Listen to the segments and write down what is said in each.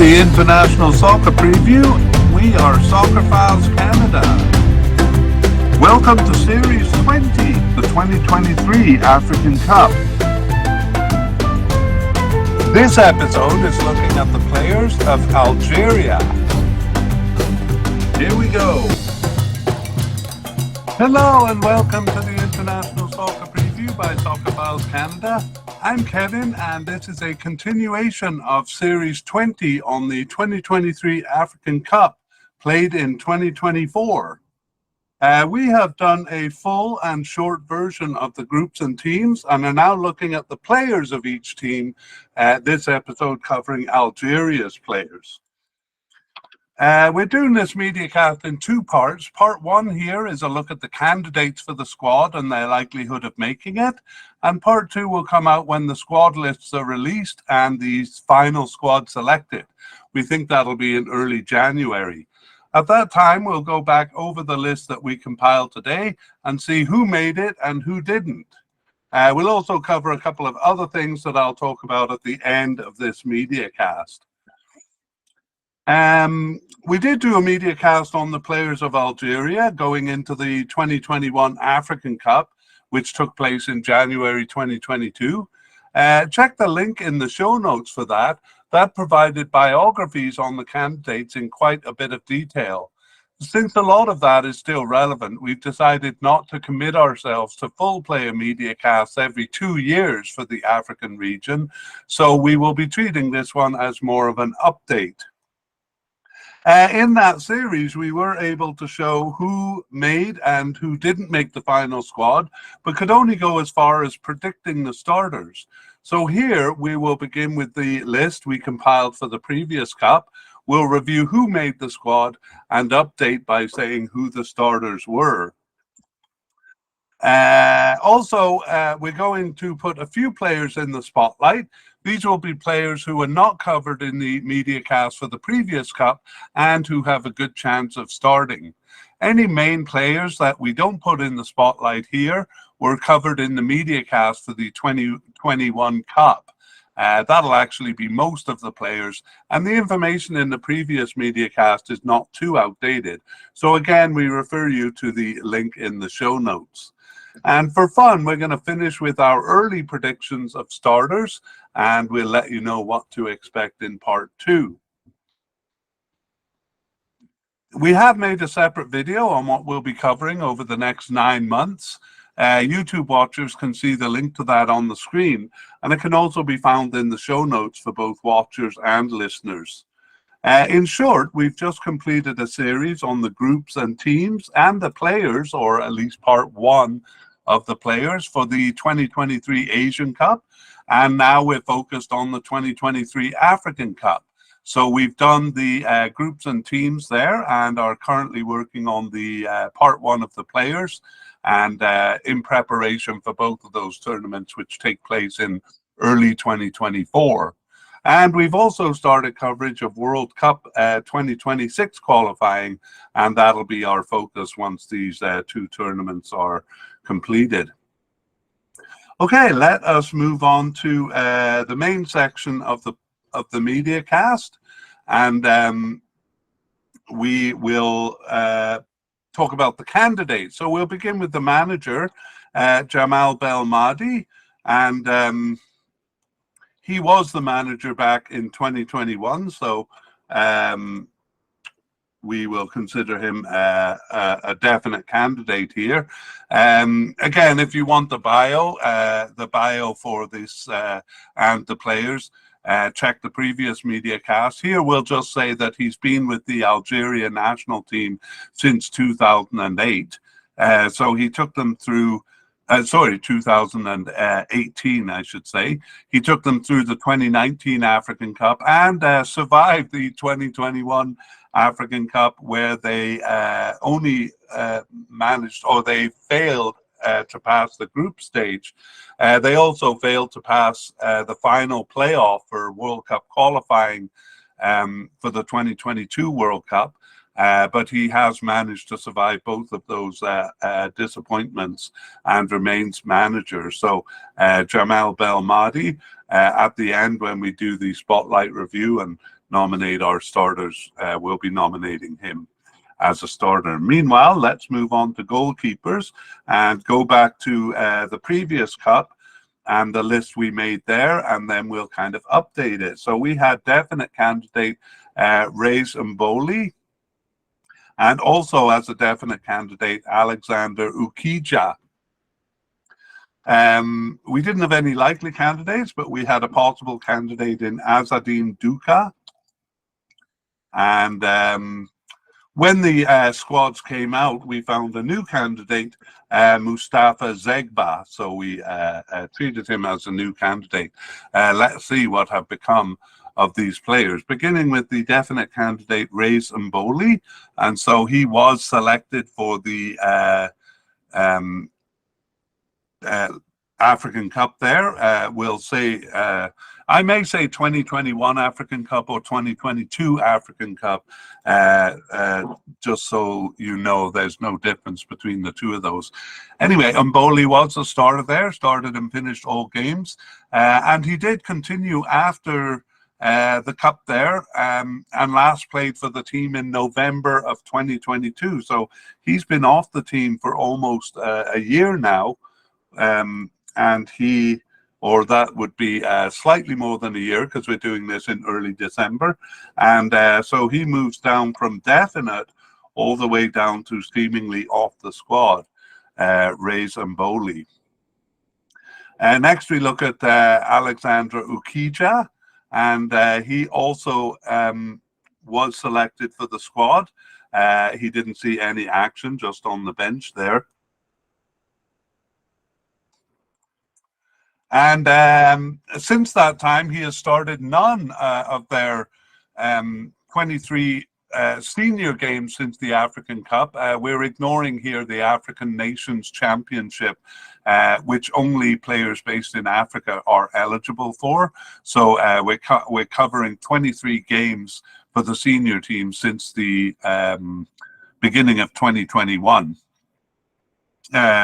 the International Soccer Preview. We are Soccer Files Canada. Welcome to Series 20, the 2023 African Cup. This episode is looking at the players of Algeria. Here we go. Hello and welcome to the International Soccer Preview by Soccer Files Canada. I'm Kevin, and this is a continuation of Series 20 on the 2023 African Cup, played in 2024. We have done a full and short version of the groups and teams, and are now looking at the players of each team, this episode covering Algeria's players. We're doing this mediacast in two parts. Part one here is a look at the candidates for the squad and their likelihood of making it. And part two will come out when the squad lists are released and the final squad selected. We think that'll be in early January. At that time, we'll go back over the list that we compiled today and see who made it and who didn't. We'll also cover a couple of other things that I'll talk about at the end of this mediacast. We did do a media cast on the players of Algeria going into the 2021 African Cup, which took place in January 2022. Check the link in the show notes for that. That provided biographies on the candidates in quite a bit of detail. Since a lot of that is still relevant, we've decided not to commit ourselves to full player media casts every 2 years for the African region, so we will be treating this one as more of an update. In that series, we were able to show who made and who didn't make the final squad, but could only go as far as predicting the starters. So here we will begin with the list we compiled for the previous cup. We'll review who made the squad and update by saying who the starters were. We're going to put a few players in the spotlight. These will be players who were not covered in the media cast for the previous cup and who have a good chance of starting. Any main players that we don't put in the spotlight here were covered in the media cast for the 2021 cup. That'll actually be most of the players, and the information in the previous media cast is not too outdated. So again, we refer you to the link in the show notes. And for fun, we're going to finish with our early predictions of starters, and we'll let you know what to expect in part two. We have made a separate video on what we'll be covering over the next 9 months. YouTube watchers can see the link to that on the screen, and it can also be found in the show notes for both watchers and listeners. In short, we've just completed a series on the groups and teams and the players, or at least part one of the players for the 2023 Asian Cup, and now we're focused on the 2023 African Cup. So we've done the groups and teams there and are currently working on the part one of the players, and in preparation for both of those tournaments, which take place in early 2024. And we've also started coverage of World Cup 2026 qualifying, and that'll be our focus once these two tournaments are completed. Okay, let us move on to the main section of the media cast, and we will talk about the candidates. So we'll begin with the manager, Jamal Belmadi, and he was the manager back in 2021, so we will consider him a definite candidate here. Again, if you want the bio for this and the players, check the previous media cast. Here we'll just say that he's been with the Algeria national team since 2008. So he took them through 2018, I should say. He took them through the 2019 African Cup and survived the 2021 African Cup, where they only managed, or they failed to pass the group stage. They also failed to pass the final playoff for World Cup qualifying for the 2022 World Cup. But he has managed to survive both of those disappointments and remains manager. So Jamal Belmadi, at the end when we do the spotlight review and nominate our starters, we'll be nominating him as a starter. Meanwhile, let's move on to goalkeepers and go back to the previous cup and the list we made there, and then we'll kind of update it. So we had definite candidate Reyes Mboli, and also as a definite candidate Alexander Ukija. We didn't have any likely candidates, but we had a possible candidate in Azadin Duka. And when the squads came out, we found a new candidate, Mustafa Zegba. So we treated him as a new candidate. Let's see what have become of these players, beginning with the definite candidate Reyes Mboli. And so he was selected for the African Cup there. We'll say, I may say 2021 African Cup or 2022 African Cup, just so you know there's no difference between the two of those. Anyway, Mboli was a starter there, started and finished all games, and he did continue after the cup there, and last played for the team in November of 2022. So he's been off the team for almost a year now. And he, or that would be slightly more than a year, because we're doing this in early December. And so he moves down from definite all the way down to seemingly off the squad, Reyes Mboli. Next we look at Alexander Ukija, and he also was selected for the squad. He didn't see any action, just on the bench there. And since that time, he has started none of their 23 senior games since the African Cup. We're ignoring here the African Nations Championship, which only players based in Africa are eligible for. So we're covering 23 games for the senior team since the beginning of 2021.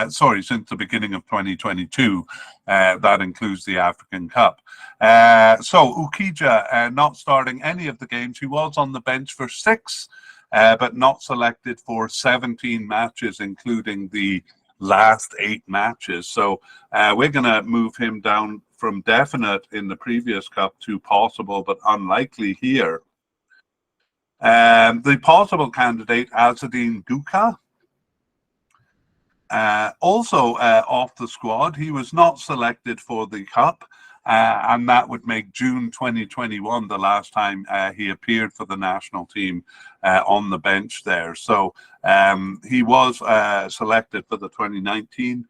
Sorry, since the beginning of 2022. That includes the African Cup. So Ukija not starting any of the games. He was on the bench for 6, but not selected for 17 matches, including the last 8 matches. So we're going to move him down from definite in the previous cup to possible but unlikely here. The possible candidate, Azadin Duka, also off the squad. He was not selected for the cup, and that would make June 2021 the last time he appeared for the national team on the bench there. So he was selected for the 2019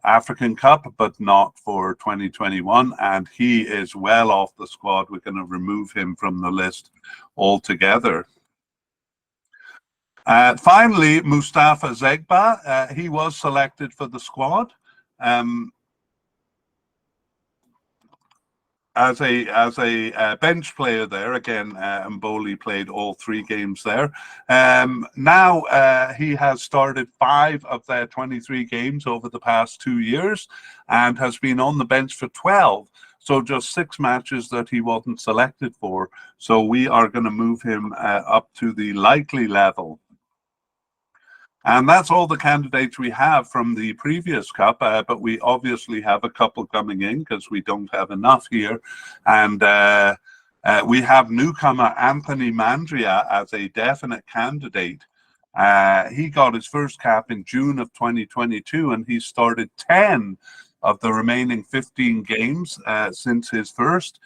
African Cup, but not for 2021, and he is well off the squad. We're going to remove him from the list altogether. Finally, Mustafa Zegba, he was selected for the squad as a bench player there. Again, Mboli played all 3 games there. Now he has started 5 of their 23 games over the past 2 years and has been on the bench for 12. So just 6 matches that he wasn't selected for. So we are going to move him up to the likely level. And that's all the candidates we have from the previous cup, but we obviously have a couple coming in because we don't have enough here. And we have newcomer Anthony Mandria as a definite candidate. He got his first cap in June of 2022, and he started 10 of the remaining 15 games since his first.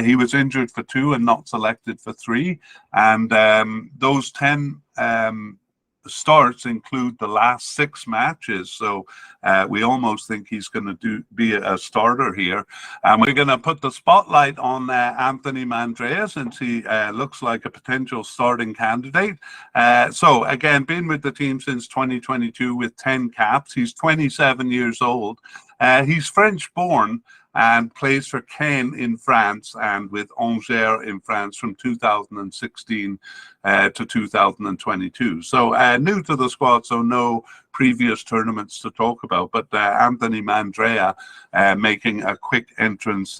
He was injured for 2 and not selected for 3. And those 10 starts include the last 6 matches, so we almost think he's going to be a starter here. And we're going to put the spotlight on Anthony Mandrea, since he looks like a potential starting candidate. So again, been with the team since 2022 with 10 caps. He's 27 years old. He's French born and plays for Caen in France and with Angers in France from 2016 to 2022. So new to the squad, so no previous tournaments to talk about, but Anthony Mandrea making a quick entrance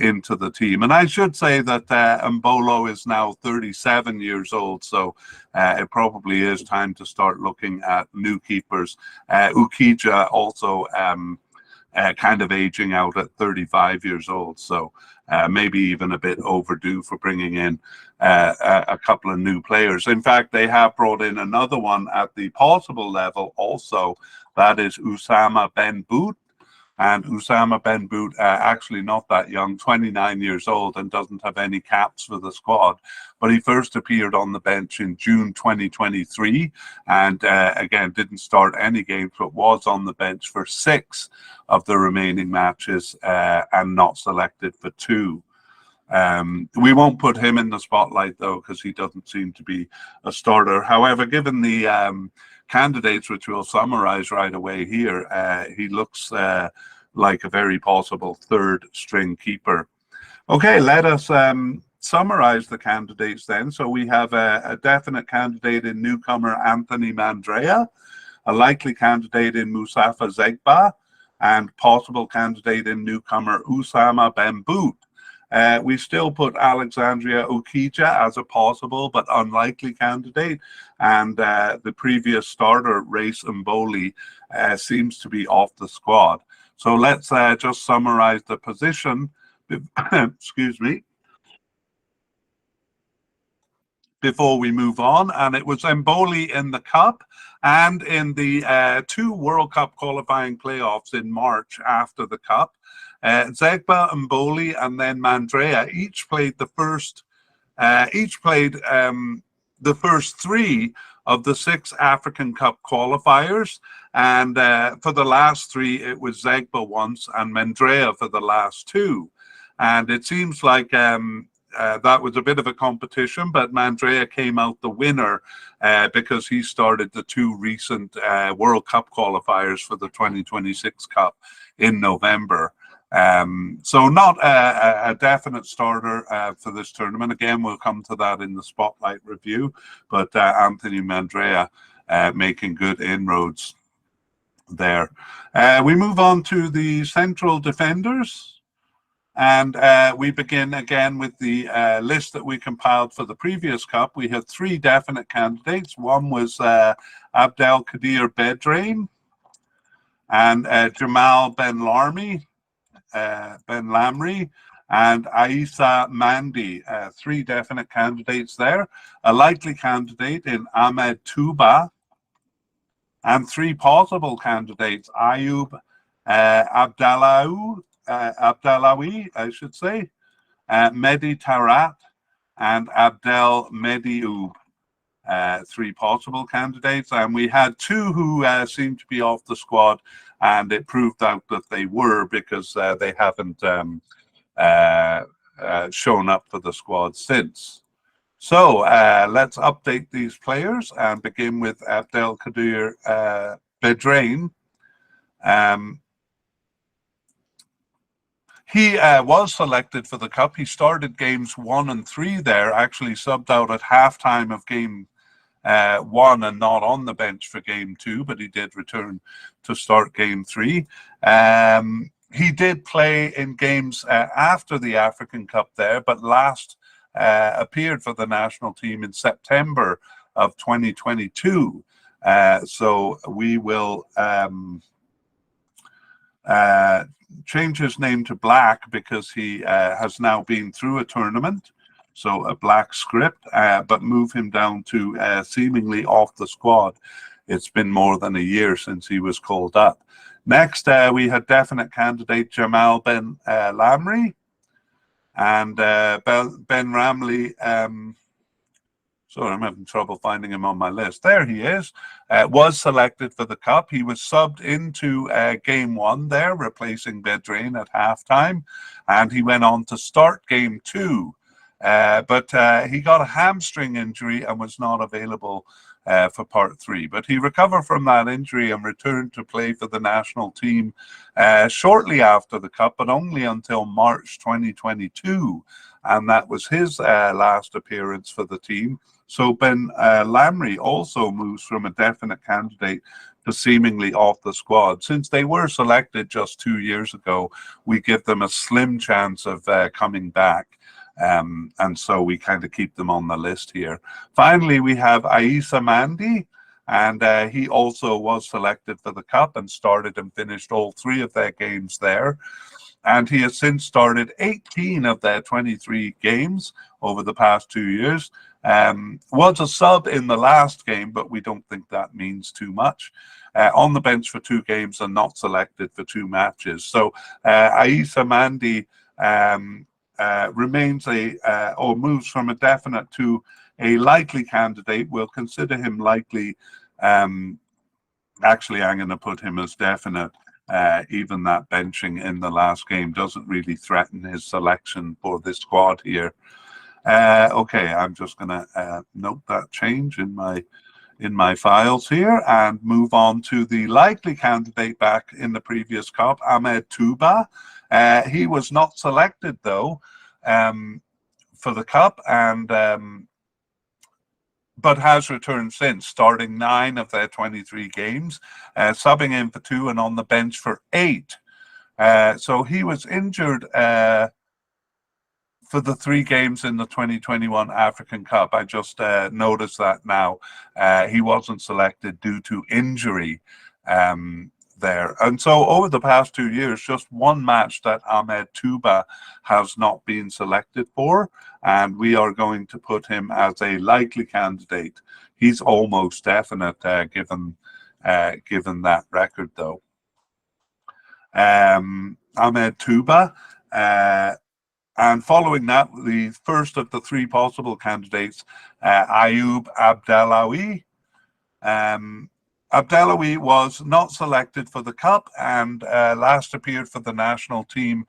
into the team. And I should say that Mbolo is now 37 years old, so it probably is time to start looking at new keepers. Ukija also kind of aging out at 35 years old, so maybe even a bit overdue for bringing in a couple of new players. In fact, they have brought in another one at the possible level also. That is Usama Ben Boot. And Usama Ben Boot, actually not that young, 29 years old, and doesn't have any caps for the squad. But he first appeared on the bench in June 2023, and again, didn't start any games, but was on the bench for 6 of the remaining matches and not selected for 2. We won't put him in the spotlight, though, because he doesn't seem to be a starter. However, given the candidates, which we'll summarize right away here, he looks like a very possible 3rd string keeper. Okay, let us summarize the candidates then. So we have a definite candidate in newcomer Anthony Mandrea, a likely candidate in Mustafa Zegba, and possible candidate in newcomer Usama Ben Boot. We still put Alexandria Ukija as a possible but unlikely candidate, and the previous starter, Race Mboli, seems to be off the squad. So let's just summarize the position, excuse me, before we move on. And it was Mboli in the Cup and in the 2 World Cup qualifying playoffs in March after the Cup. Zegba, Mboli, and then Mandrea each played the first 3 of the 6 African Cup qualifiers, and for the last 3 it was Zegba once and Mandrea for the last 2. And it seems like that was a bit of a competition, but Mandrea came out the winner because he started the 2 recent World Cup qualifiers for the 2026 Cup in November. So not a definite starter for this tournament. Again, we'll come to that in the spotlight review, but Anthony Mandrea making good inroads there. We move on to the central defenders, and we begin again with the list that we compiled for the previous cup. We had 3 definite candidates. One was Abdelkadir Bedrain and Jamal Ben Lamri and Aissa Mandi, 3 definite candidates there. A likely candidate in Ahmed Touba, and 3 possible candidates: Ayub Abdallawi, I should say, Mehdi Tarat, and Abdel Mediou. 3 possible candidates, and we had 2 who seemed to be off the squad, and it proved out that they were, because they haven't shown up for the squad since. So let's update these players and begin with Abdelkadir Bedrain. He was selected for the Cup. He started games 1 and 3 there, actually subbed out at halftime of game 1 and not on the bench for game 2, but he did return to start game 3. He did play in games after the African Cup there, but last appeared for the national team in September of 2022. So we will change his name to Black, because he has now been through a tournament, so a black script, but move him down to seemingly off the squad. It's been more than a year since he was called up. Next, we had definite candidate Jamal Ben Lamri, and Ben Ramley. Sorry, I'm having trouble finding him on my list. There he is. Was selected for the Cup. He was subbed into game 1 there, replacing Bedrain at halftime, and he went on to start game 2. But he got a hamstring injury and was not available for part 3. But he recovered from that injury and returned to play for the national team shortly after the Cup, but only until March 2022. and that was his last appearance for the team. So Ben Lamry also moves from a definite candidate to seemingly off the squad. Since they were selected just 2 years ago, we give them a slim chance of coming back. And so we kind of keep them on the list here. Finally, we have Aissa Mandi, and he also was selected for the Cup and started and finished all 3 of their games there. And he has since started 18 of their 23 games over the past 2 years. Was a sub in the last game, but we don't think that means too much. On the bench for 2 games and not selected for 2 matches. So Aissa Mandi remains or moves from a definite to a likely candidate. We'll consider him likely. Actually, I'm going to put him as definite. Even that benching in the last game doesn't really threaten his selection for this squad here. Okay, I'm just going to note that change in my files here and move on to the likely candidate back in the previous Cup, Ahmed Touba. He was not selected though for the Cup, and but has returned since, starting 9 of their 23 games, subbing in for 2 and on the bench for 8. So he was injured for the 3 games in the 2021 African Cup. I just noticed that now. He wasn't selected due to injury there. And so over the past 2 years, just 1 match that Ahmed Touba has not been selected for, and we are going to put him as a likely candidate. He's almost definite given that record though. Ahmed Touba, and following that, the first of the 3 possible candidates, Ayoub Abdellaoui. Abdellaoui was not selected for the Cup and last appeared for the national team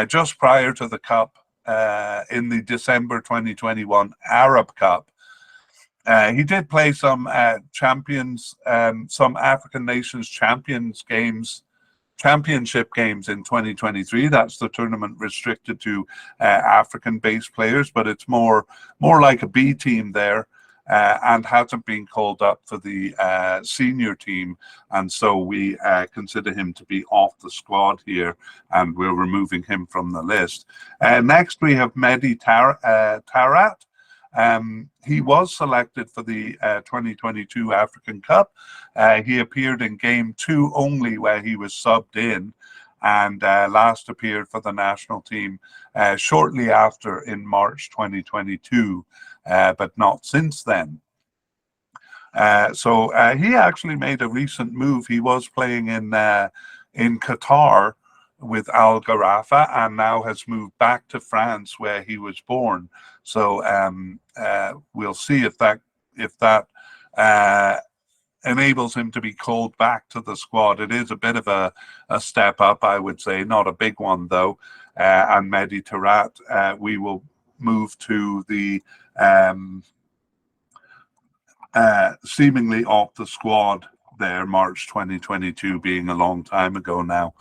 just prior to the Cup in the December 2021 Arab Cup. He did play some some African Nations Championship games in 2023. That's the tournament restricted to African-based players, but it's more like a B team there. And hasn't been called up for the senior team, and so we consider him to be off the squad here, and we're removing him from the list. Next, we have Mehdi Tarat. He was selected for the 2022 African Cup. He appeared in game 2 only, where he was subbed in, and last appeared for the national team shortly after in March 2022. But not since then. So he actually made a recent move. He was playing in Qatar with Al Gharafa, and now has moved back to France, where he was born. So we'll see if that enables him to be called back to the squad. It is a bit of a step up, I would say, not a big one though. And Mehdi Tarat, we will move to the seemingly off the squad there, March 2022 being a long time ago now.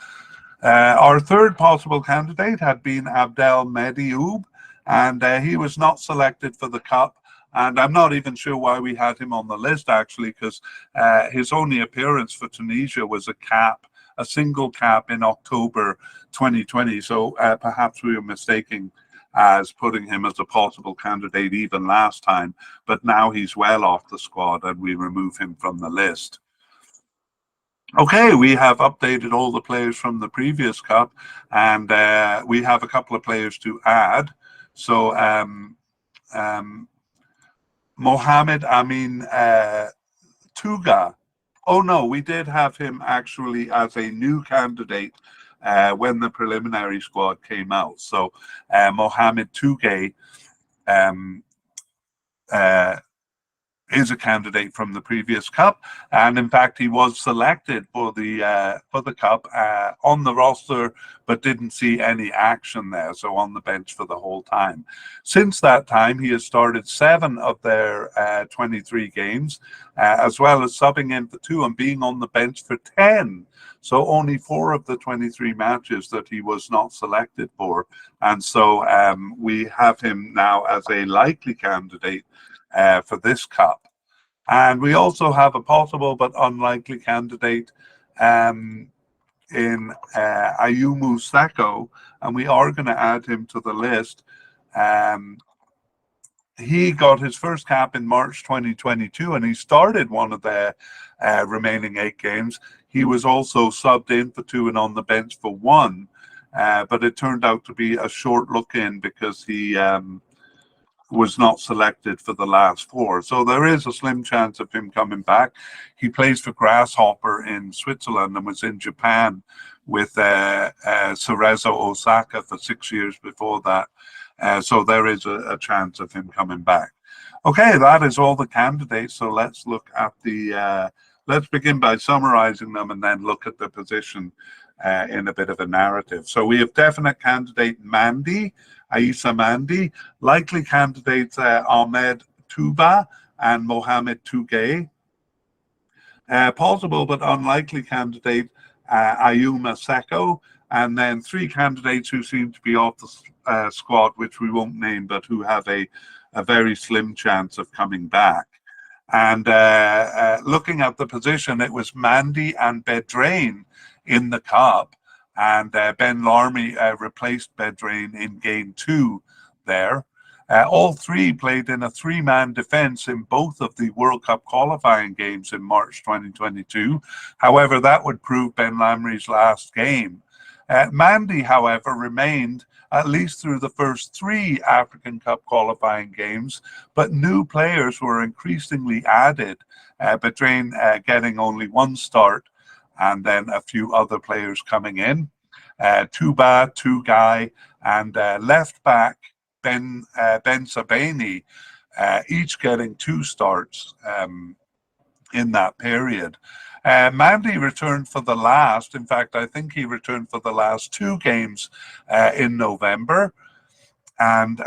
Our third possible candidate had been Abdel Medioub, and he was not selected for the Cup. And I'm not even sure why we had him on the list, actually, because his only appearance for Tunisia was a single cap in October 2020. So perhaps we were mistaken as putting him as a possible candidate even last time, but now he's well off the squad and we remove him from the list. Okay, we have updated all the players from the previous Cup, and we have a couple of players to add. So Mohamed Amin Touga. Oh no, we did have him actually as a new candidate when the preliminary squad came out. So Mohamed Touga is a candidate from the previous cup, and in fact he was selected for the cup on the roster, but didn't see any action there, so on the bench for the whole time. Since that time, he has started 7 of their 23 games, as well as subbing in for 2 and being on the bench for 10. So only 4 of the 23 matches that he was not selected for, and so we have him now as a likely candidate for this cup. And we also have a possible but unlikely candidate in Ayumu Seko, and we are going to add him to the list. He got his first cap in March 2022, and he started one of the remaining 8 games. He was also subbed in for 2 and on the bench for 1, but it turned out to be a short look-in because he was not selected for the last 4. So there is a slim chance of him coming back. He plays for Grasshopper in Switzerland and was in Japan with Cerezo Osaka for 6 years before that. So there is a chance of him coming back. Okay, that is all the candidates. So let's look at the, let's begin by summarizing them and then look at the position in a bit of a narrative. So we have definite candidate Mandy, Aissa Mandi, likely candidates Ahmed Touba and Mohamed Tougué. Possible but unlikely candidate Ayuma Seko, and then 3 candidates who seem to be off the squad, which we won't name, but who have a very slim chance of coming back. And looking at the position, it was Mandy and Bedrain in the cup, and Ben Larmy replaced Bedrain in game 2 there. All 3 played in a 3-man defense in both of the World Cup qualifying games in March 2022. However, that would prove Ben Lamry's last game. Mandy, however, remained at least through the first 3 African Cup qualifying games, but new players were increasingly added, Bedrain getting only 1 start, and then a few other players coming in. Touba, Tougué, and left back Ben Sabeni, each getting 2 starts in that period. Mandy returned for the last, in fact, I think he returned for the last 2 games in November. And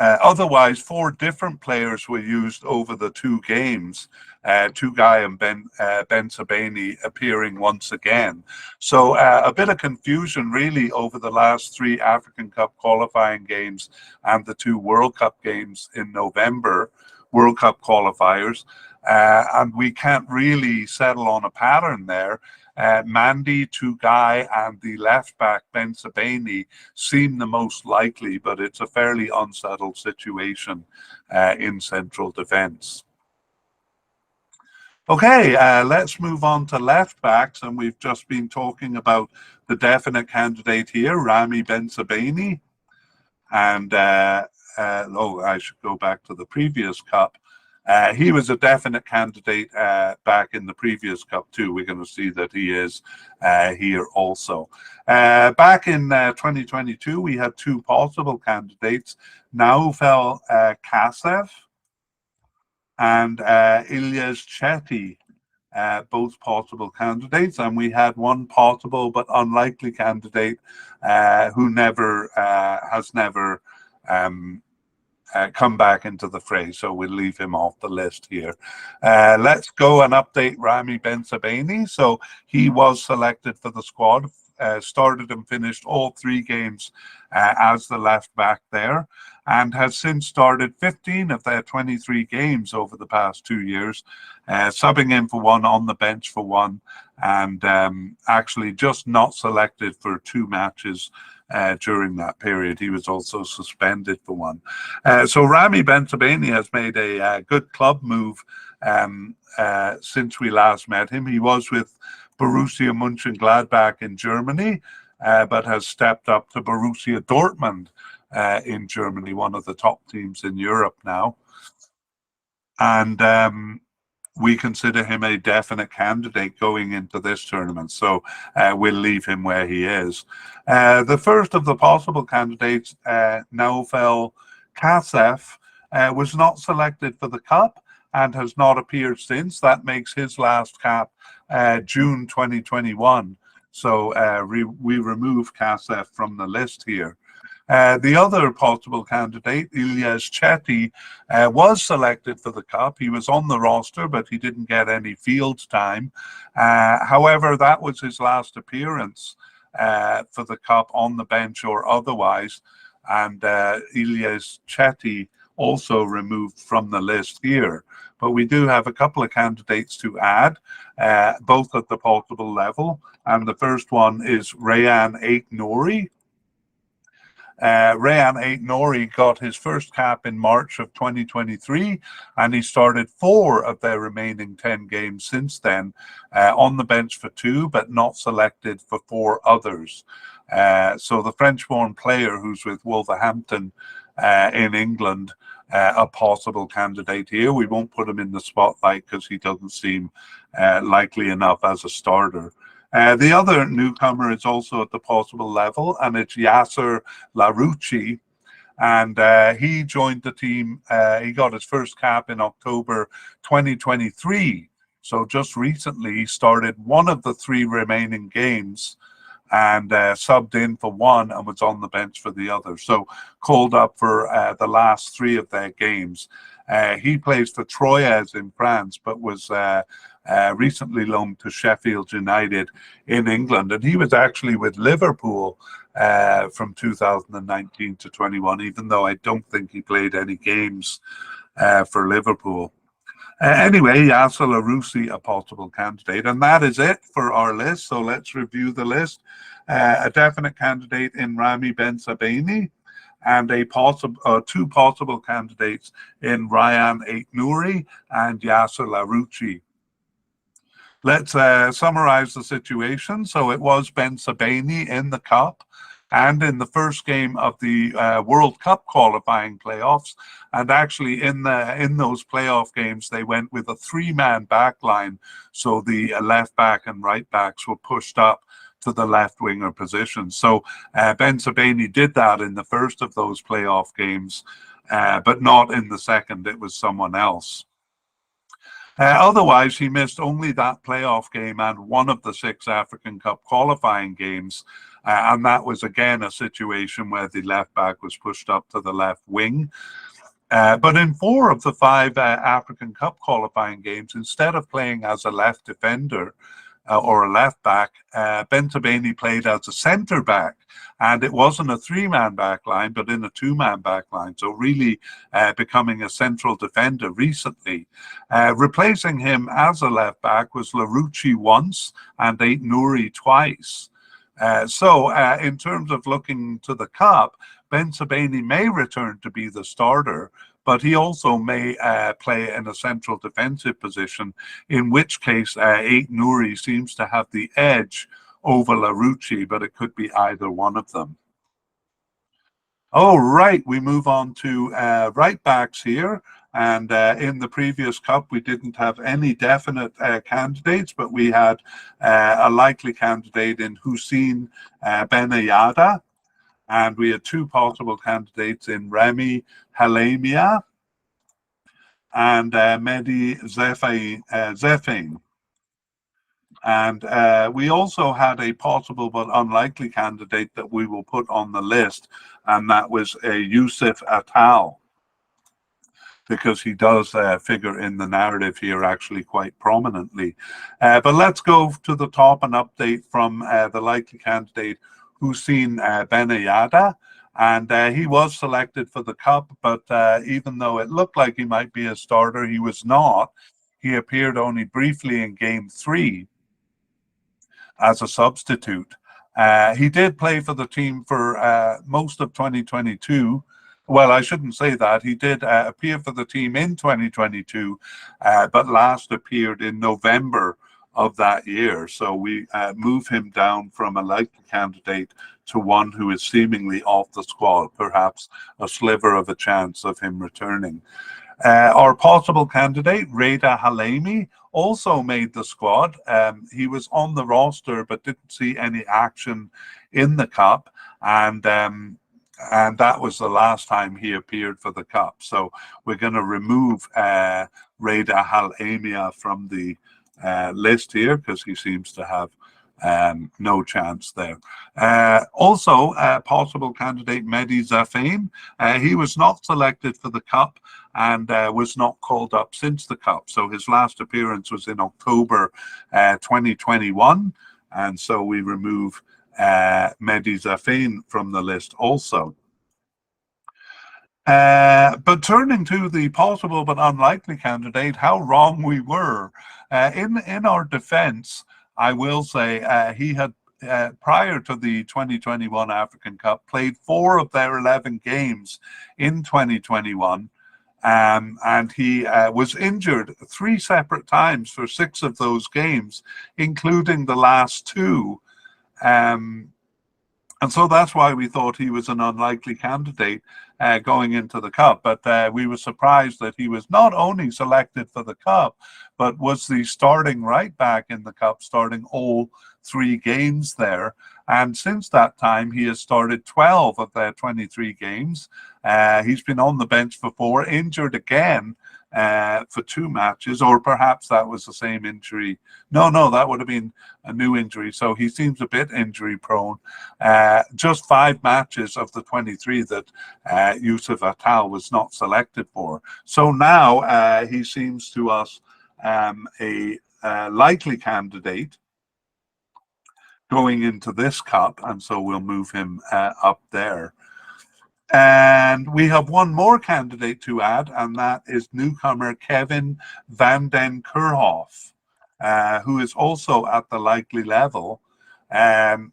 otherwise, 4 different players were used over the 2 games, Tougué and Ben Sabeni appearing once again. So a bit of confusion really over the last 3 African Cup qualifying games and the 2 World Cup games in November, World Cup qualifiers. And we can't really settle on a pattern there. Mandy, Tougué, and the left back Ben Sabeni seem the most likely, but it's a fairly unsettled situation in central defence. Okay, let's move on to left backs, and we've just been talking about the definite candidate here, Rami Ben Sabeni, and I should go back to the previous cup. He was a definite candidate back in the previous cup too. We're going to see that he is here also. Back in 2022, we had 2 possible candidates, Naufel Kasev and Ilyas Chetty, both possible candidates. And we had 1 possible but unlikely candidate who has never come back into the fray, so we'll leave him off the list here. Let's go and update Rami Ben Sabeni. So he was selected for the squad, started and finished all 3 games as the left back there, and has since started 15 of their 23 games over the past 2 years, subbing in for 1, on the bench for 1, and actually just not selected for 2 matches during that period. He was also suspended for 1. So Rami Ben Sabeni has made a good club move since we last met him. He was with Borussia Mönchengladbach in Germany, but has stepped up to Borussia Dortmund in Germany, one of the top teams in Europe now. And we consider him a definite candidate going into this tournament. So we'll leave him where he is. The first of the possible candidates, Naufel Kasev, was not selected for the Cup and has not appeared since. That makes his last cap June 2021. So we remove Kasev from the list here. The other possible candidate, Ilyas Chetty, was selected for the Cup. He was on the roster, but he didn't get any field time. However, that was his last appearance for the Cup on the bench or otherwise. And Ilyas Chetty also removed from the list here. But we do have a couple of candidates to add, both at the possible level. And the first one is Rayan Aït-Nouri. Rayan Aït-Nouri got his first cap in March of 2023, and he started 4 of their remaining 10 games since then, on the bench for 2, but not selected for 4 others. So the French-born player who's with Wolverhampton in England, a possible candidate here. We won't put him in the spotlight because he doesn't seem likely enough as a starter. The other newcomer is also at the possible level, and it's Yasser Larouci. And he joined the team. He got his first cap in October 2023. So just recently, he started 1 of the 3 remaining games and subbed in for 1 and was on the bench for the other. So called up for the last 3 of their games. He plays for Troyes in France, but was recently loaned to Sheffield United in England. And he was actually with Liverpool from 2019 to 21, even though I don't think he played any games for Liverpool. Anyway, Yasser Larouci, a possible candidate. And that is it for our list. So let's review the list. A definite candidate in Rami Bensebaini, and a possible 2 possible candidates in Rayan Aït-Nouri and Yasser Larouci. Let's summarize the situation. So it was Bensebaini in the Cup and in the first game of the World Cup qualifying playoffs. And actually in those playoff games, they went with a 3-man back line. So the left back and right backs were pushed up to the left winger position. So Bensebaini did that in the first of those playoff games, but not in the second. It was someone else. Otherwise, he missed only that playoff game and 1 of the 6 African Cup qualifying games. And that was, again, a situation where the left back was pushed up to the left wing. But in 4 of the 5 African Cup qualifying games, instead of playing as a left defender or a left back, Bensebaini played as a centre back. And it wasn't a 3-man back line, but in a 2-man back line. So really becoming a central defender recently. Replacing him as a left back was Larouci once and Aït-Nouri twice. So in terms of looking to the Cup, Bensebaini may return to be the starter, but he also may play in a central defensive position, in which case Aït-Nouri seems to have the edge over Larouci, but it could be either one of them. Oh, right, we move on to right backs here. And in the previous Cup, we didn't have any definite candidates, but we had a likely candidate in Hussein Benayada. And we had 2 possible candidates in Remy Halemia and Mehdi Zeffain. And we also had a possible but unlikely candidate that we will put on the list, and that was Youssef Attal, because he does figure in the narrative here actually quite prominently. But let's go to the top and update from the likely candidate, Hussein Benayada. And he was selected for the Cup, but even though it looked like he might be a starter, he was not. He appeared only briefly in Game 3 as a substitute. He did play for the team for most of 2022. Well, I shouldn't say that. He did appear for the team in 2022, but last appeared in November of that year. So we move him down from a likely candidate to one who is seemingly off the squad, perhaps a sliver of a chance of him returning. Our possible candidate, Reda Halemi, also made the squad. He was on the roster, but didn't see any action in the Cup. And and that was the last time he appeared for the Cup. So we're going to remove Reda Halemia from the list here because he seems to have no chance there. Also, possible candidate Mehdi Zafane. He was not selected for the Cup and was not called up since the Cup. So his last appearance was in October 2021. And so we remove Mehdi Zafane from the list also. But turning to the possible but unlikely candidate, how wrong we were. In our defense, I will say he had, prior to the 2021 African Cup, played 4 of their 11 games in 2021. And he was injured 3 separate times for 6 of those games, including the last 2. And so that's why we thought he was an unlikely candidate going into the Cup. But we were surprised that he was not only selected for the Cup, but was the starting right back in the Cup, starting all 3 games there. And since that time, he has started 12 of their 23 games. He's been on the bench for 4, injured again for 2 matches, or perhaps that was the same injury. No, that would have been a new injury. So he seems a bit injury prone. Just 5 matches of the 23 that Youssef Attal was not selected for. So now he seems to us a likely candidate going into this Cup, and so we'll move him up there. And we have one more candidate to add, and that is newcomer Kevin van den Kerkhoff, who is also at the likely level.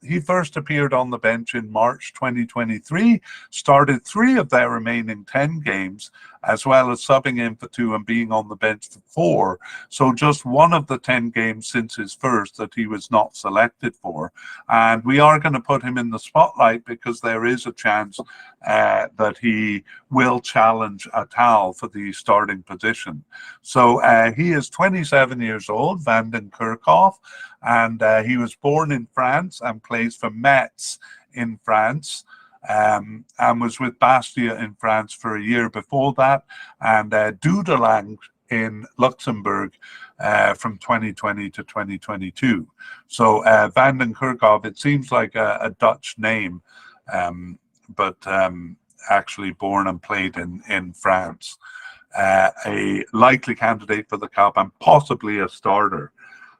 He first appeared on the bench in March 2023, started 3 of their remaining 10 games, as well as subbing in for 2 and being on the bench for 4. So just 1 of the 10 games since his first that he was not selected for. And we are going to put him in the spotlight because there is a chance that he will challenge Attal for the starting position. So he is 27 years old, Van den Kerkhoff, and he was born in France and plays for Metz in France. And was with Bastia in France for a year before that, and Dudelange in Luxembourg from 2020 to 2022. So Van den Kerkhoff, it seems like a Dutch name, but actually born and played in France. A likely candidate for the Cup and possibly a starter.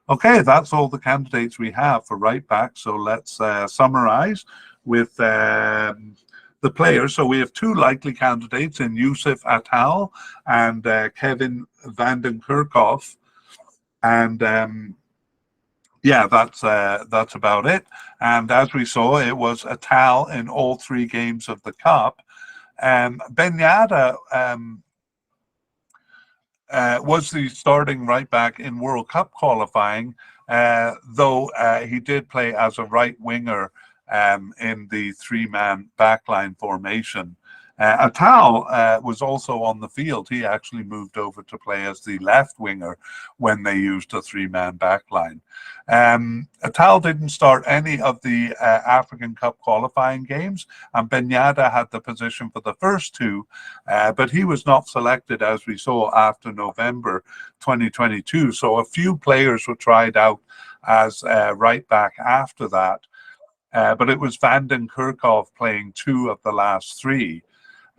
Okay, that's all the candidates we have for right back. So let's summarize with the players. So we have 2 likely candidates in Youssef Attal and Kevin van den Kerkhoff. And yeah, that's about it. And as we saw, it was Attal in all 3 games of the Cup. Ben Yedder was the starting right back in World Cup qualifying, though he did play as a right winger in the 3-man backline formation. Attal was also on the field. He actually moved over to play as the left winger when they used a 3-man backline. Attal didn't start any of the African Cup qualifying games, and Ben Yedder had the position for the first 2, but he was not selected, as we saw, after November 2022. So a few players were tried out as right back after that. But it was Van den Kerkhoff playing 2 of the last 3.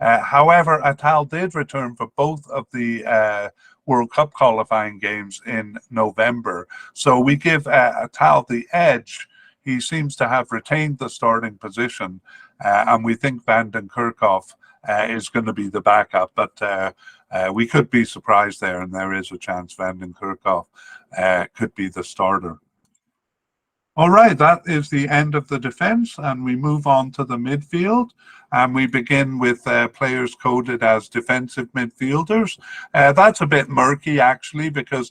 However, Attal did return for both of the World Cup qualifying games in November. So we give Attal the edge. He seems to have retained the starting position, and we think Van den Kerkhoff is going to be the backup. But we could be surprised there, and there is a chance Van den Kerkhoff could be the starter. All right, that is the end of the defense, and we move on to the midfield. And we begin with players coded as defensive midfielders. That's a bit murky, actually, because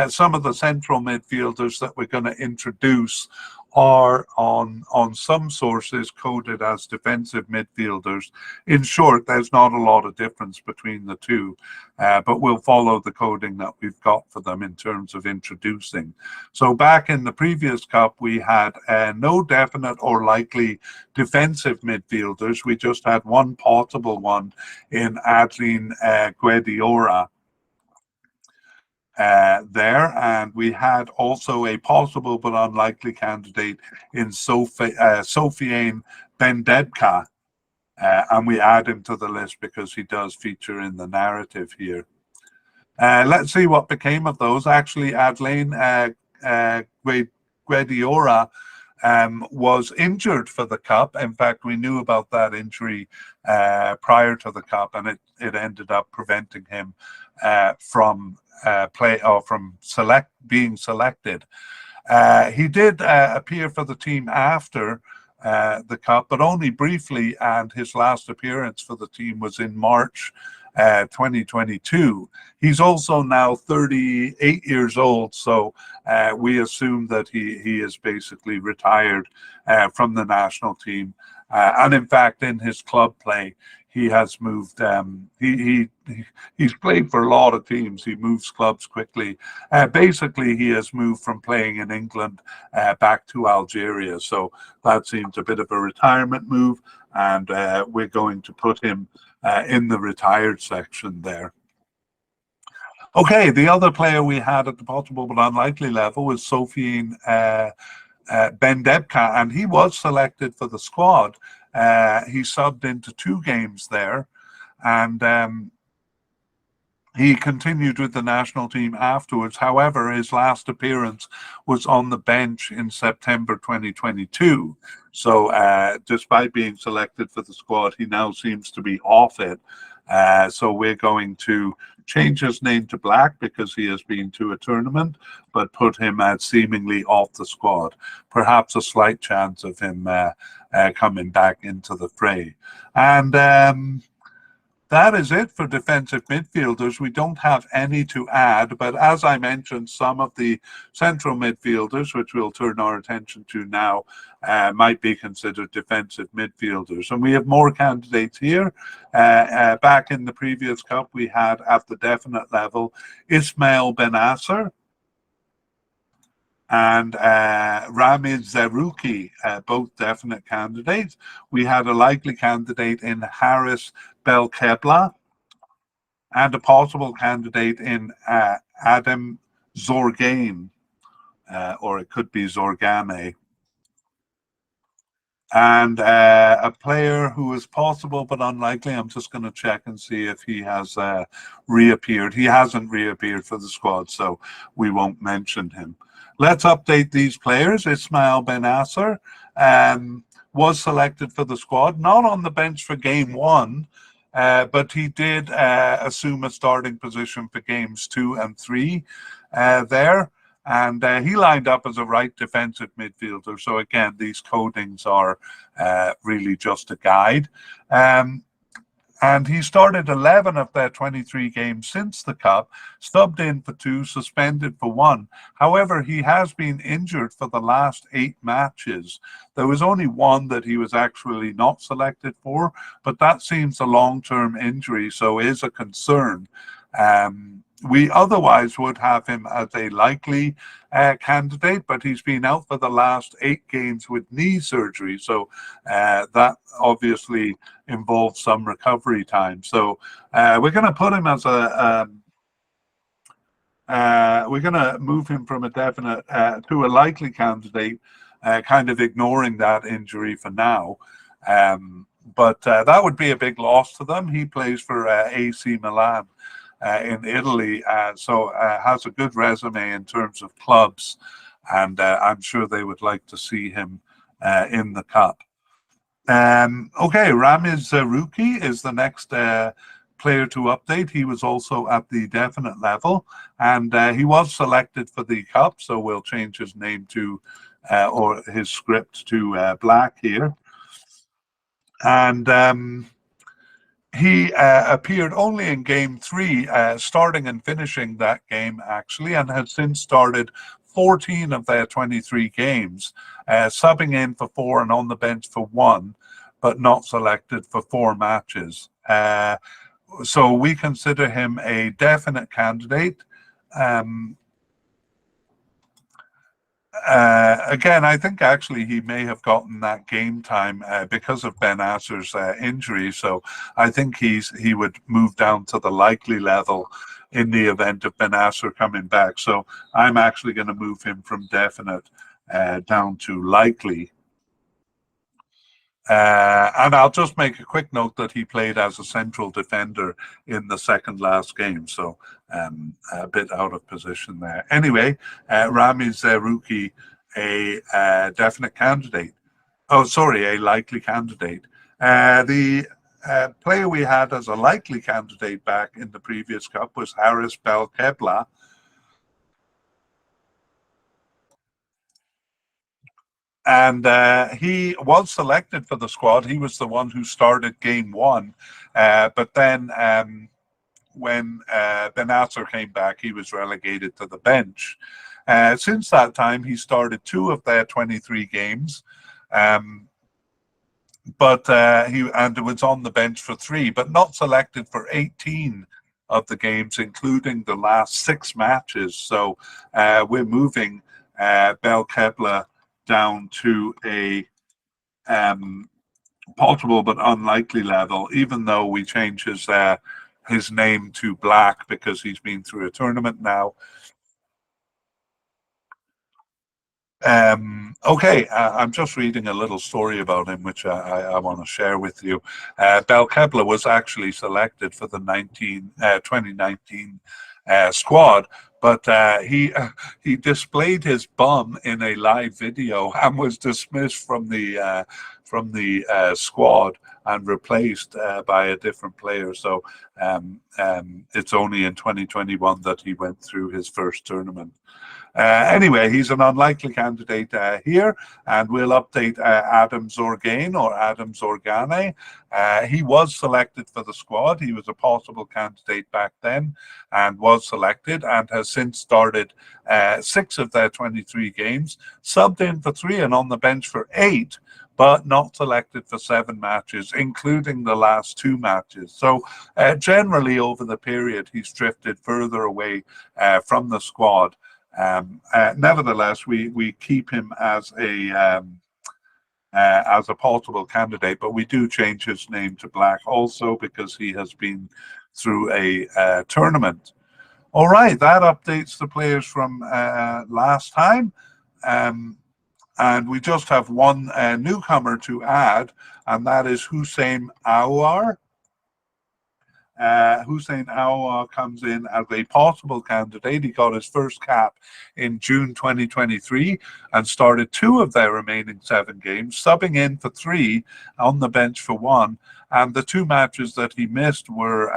some of the central midfielders that we're going to introduce are on some sources coded as defensive midfielders. In short, there's not a lot of difference between the two, but we'll follow the coding that we've got for them in terms of introducing. So back in the previous cup, we had no definite or likely defensive midfielders. We just had one possible one in Adeline Guediora. There, and we had also a possible but unlikely candidate in Sofiane Bendebka, and we add him to the list because he does feature in the narrative here. Let's see what became of those. Actually, Adeline Guediora was injured for the cup. In fact, we knew about that injury prior to the cup, and it ended up preventing him from being selected. He did appear for the team after the cup, but only briefly, and his last appearance for the team was in March 2022. He's also now 38 years old, so we assume that he is basically retired from the national team. And in fact, in his club play, he has moved. He's played for a lot of teams. He moves clubs quickly. Basically, he has moved from playing in England back to Algeria. So that seems a bit of a retirement move, and we're going to put him in the retired section there. Okay, the other player we had at the possible but unlikely level was Sofiane Bendebka, and he was selected for the squad. He subbed into 2 games there, and he continued with the national team afterwards. However, his last appearance was on the bench in September 2022. So despite being selected for the squad, he now seems to be off it. So we're going to change his name to Black because he has been to a tournament, but put him as seemingly off the squad. Perhaps a slight chance of him coming back into the fray. And that is it for defensive midfielders. We don't have any to add, but as I mentioned, some of the central midfielders, which we'll turn our attention to now, might be considered defensive midfielders. And we have more candidates here. Back in the previous cup, we had at the definite level Ismail Benasser and Ramid Zerouki, both definite candidates. We had a likely candidate in Haris Belkebla and a possible candidate in Adam Zorgane, or it could be Zorgane. And a player who is possible but unlikely. I'm just going to check and see if he has reappeared. He hasn't reappeared for the squad, so we won't mention him. Let's update these players. Ismail Benasser was selected for the squad, not on the bench for game 1, but he did assume a starting position for games 2 and 3 there. And he lined up as a right defensive midfielder. So again, these codings are really just a guide. And he started 11 of their 23 games since the cup, subbed in for 2, suspended for 1. However, he has been injured for the last 8 matches. There was only 1 that he was actually not selected for, but that seems a long-term injury, so is a concern. We otherwise would have him as a likely candidate, but he's been out for the last 8 games with knee surgery. So that obviously involves some recovery time. So we're going to put him as we're going to move him from a definite to a likely candidate, kind of ignoring that injury for now. But that would be a big loss to them. He plays for AC Milan in Italy, so has a good resume in terms of clubs, and I'm sure they would like to see him in the cup. Okay, Ramiz Zerouki is the next player to update. He was also at the definite level, and he was selected for the cup, so we'll change his name to or his script to Black here. And he appeared only in game 3, starting and finishing that game actually, and has since started 14 of their 23 games, subbing in for 4 and on the bench for 1, but not selected for 4 matches. So we consider him a definite candidate. Again, I think actually he may have gotten that game time because of Ben Asser's injury. So I think he would move down to the likely level in the event of Ben Asser coming back. So I'm actually going to move him from definite down to likely. And I'll just make a quick note that he played as a central defender in the second last game, so a bit out of position there. Anyway, Ramiz Zerouki, a definite candidate. Oh, sorry, a likely candidate. The player we had as a likely candidate back in the previous cup was Haris Belkebla. And he was selected for the squad. He was the one who started game 1. But then when Ben Asser came back, he was relegated to the bench. Since that time, he started 2 of their 23 games. But he was on the bench for 3, but not selected for 18 of the games, including the last 6 matches. So we're moving Belkebla down to a possible but unlikely level, even though we change his name to Black because he's been through a tournament now. Okay, I'm just reading a little story about him, which I want to share with you. Belkebla was actually selected for the 2019 squad, but he displayed his bum in a live video and was dismissed from the squad and replaced by a different player. So it's only in 2021 that he went through his first tournament. Anyway, he's an unlikely candidate here, and we'll update Adam Zorgane or Adam Zorgane. He was selected for the squad. He was a possible candidate back then and was selected and has since started 6 of their 23 games, subbed in for 3 and on the bench for 8, but not selected for 7 matches, including the last 2 matches. So generally over the period, he's drifted further away from the squad. Nevertheless, we keep him as a possible candidate, but we do change his name to Black also because he has been through a tournament. All right, that updates the players from last time. And we just have one newcomer to add, and that is Hussein Aouar. Hussein Aouar comes in as a possible candidate. He got his first cap in June 2023 and started 2 of their remaining 7 games, subbing in for 3, on the bench for 1. And the 2 matches that he missed were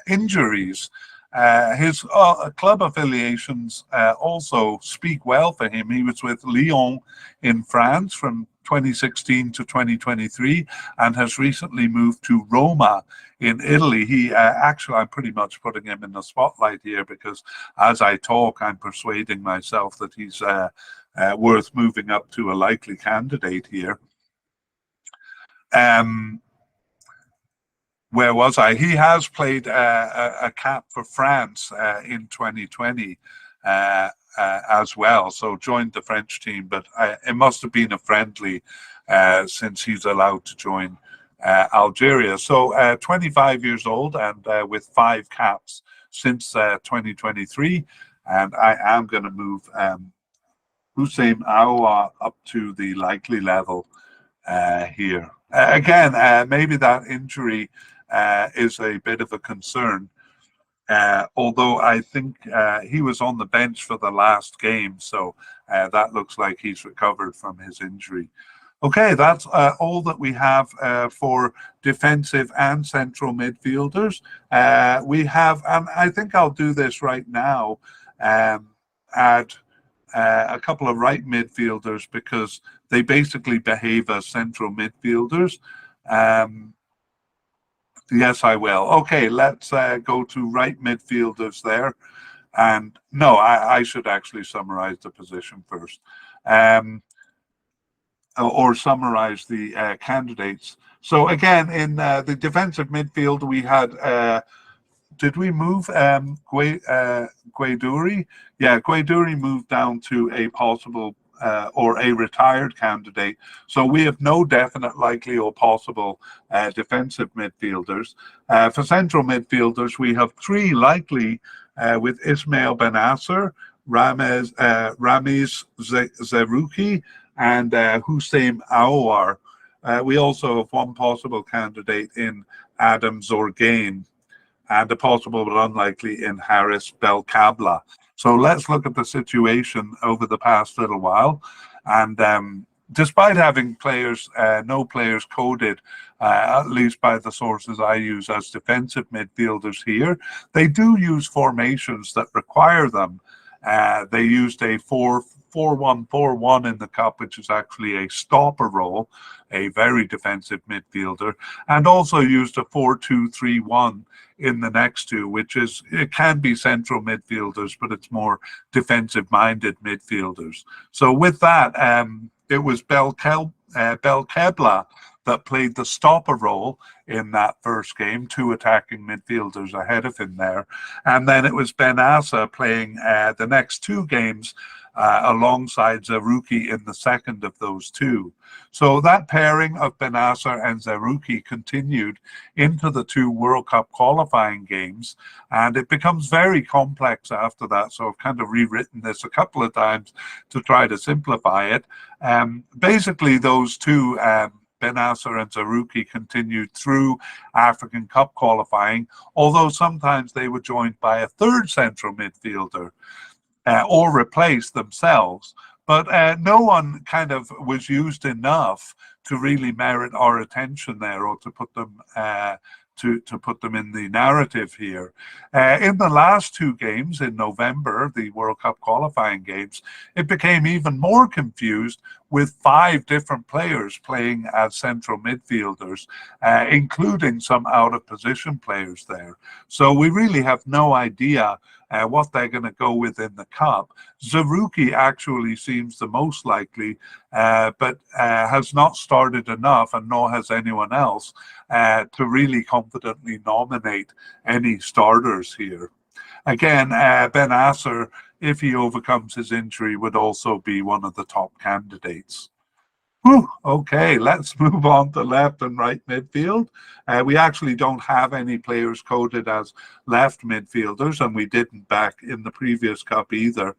injuries. His club affiliations also speak well for him. He was with Lyon in France from 2016 to 2023 and has recently moved to Roma in Italy. He actually, I'm pretty much putting him in the spotlight here because as I talk, I'm persuading myself that he's worth moving up to a likely candidate here. Where was I? He has played a cap for France in 2020 as well, so joined the French team, but it must have been a friendly since he's allowed to join Algeria. So 25 years old and with 5 caps since 2023, and I am going to move Hussein Aouar up to the likely level here. Again, maybe that injury is a bit of a concern, although I think he was on the bench for the last game, so that looks like he's recovered from his injury. Okay, that's all that we have for defensive and central midfielders. We have, and I think I'll do this right now, add a couple of right midfielders because they basically behave as central midfielders. Yes, I will. Okay, let's go to right midfielders there. And no, I should actually summarize the position first, or summarize the candidates. So again, in the defensive midfield, we had. Did we move Guaiduri? Yeah, Guaiduri moved down to a possible or a retired candidate. So we have no definite, likely, or possible defensive midfielders. For central midfielders, we have three likely with Ismail Benasser, Ramiz Zerouki, and Hussein Aouar. We also have one possible candidate in Adam Zorgain, and a possible but unlikely in Haris Belkabla. So let's look at the situation over the past little while. And despite having players, no players coded, at least by the sources I use, as defensive midfielders here, they do use formations that require them. They used a 4-1-4-1 in the cup, which is actually a stopper role, a very defensive midfielder, and also used a 4-2-3-1 in the next two, which is, it can be central midfielders, but it's more defensive minded midfielders. So with that, it was Belkebla that played the stopper role in that first game, two attacking midfielders ahead of him there. And then it was Benasser playing the next two games alongside Zerouki in the second of those two. So that pairing of Benasser and Zerouki continued into the two World Cup qualifying games, and it becomes very complex after that. So I've kind of rewritten this a couple of times to try to simplify it. Basically, those two, Benasser and Zerouki, continued through African Cup qualifying, although sometimes they were joined by a third central midfielder or replaced themselves. But no one kind of was used enough to really merit our attention there, or to put them to put them in the narrative here. In the last two games in November, the World Cup qualifying games, it became even more confused, with 5 different players playing as central midfielders, including some out-of-position players there. So we really have no idea what they're going to go with in the Cup. Zerouki actually seems the most likely, but has not started enough, and nor has anyone else, to really confidently nominate any starters here. Again, Benasser, if he overcomes his injury, would also be one of the top candidates. Whew, okay, let's move on to left and right midfield. We actually don't have any players coded as left midfielders, and we didn't back in the previous cup either.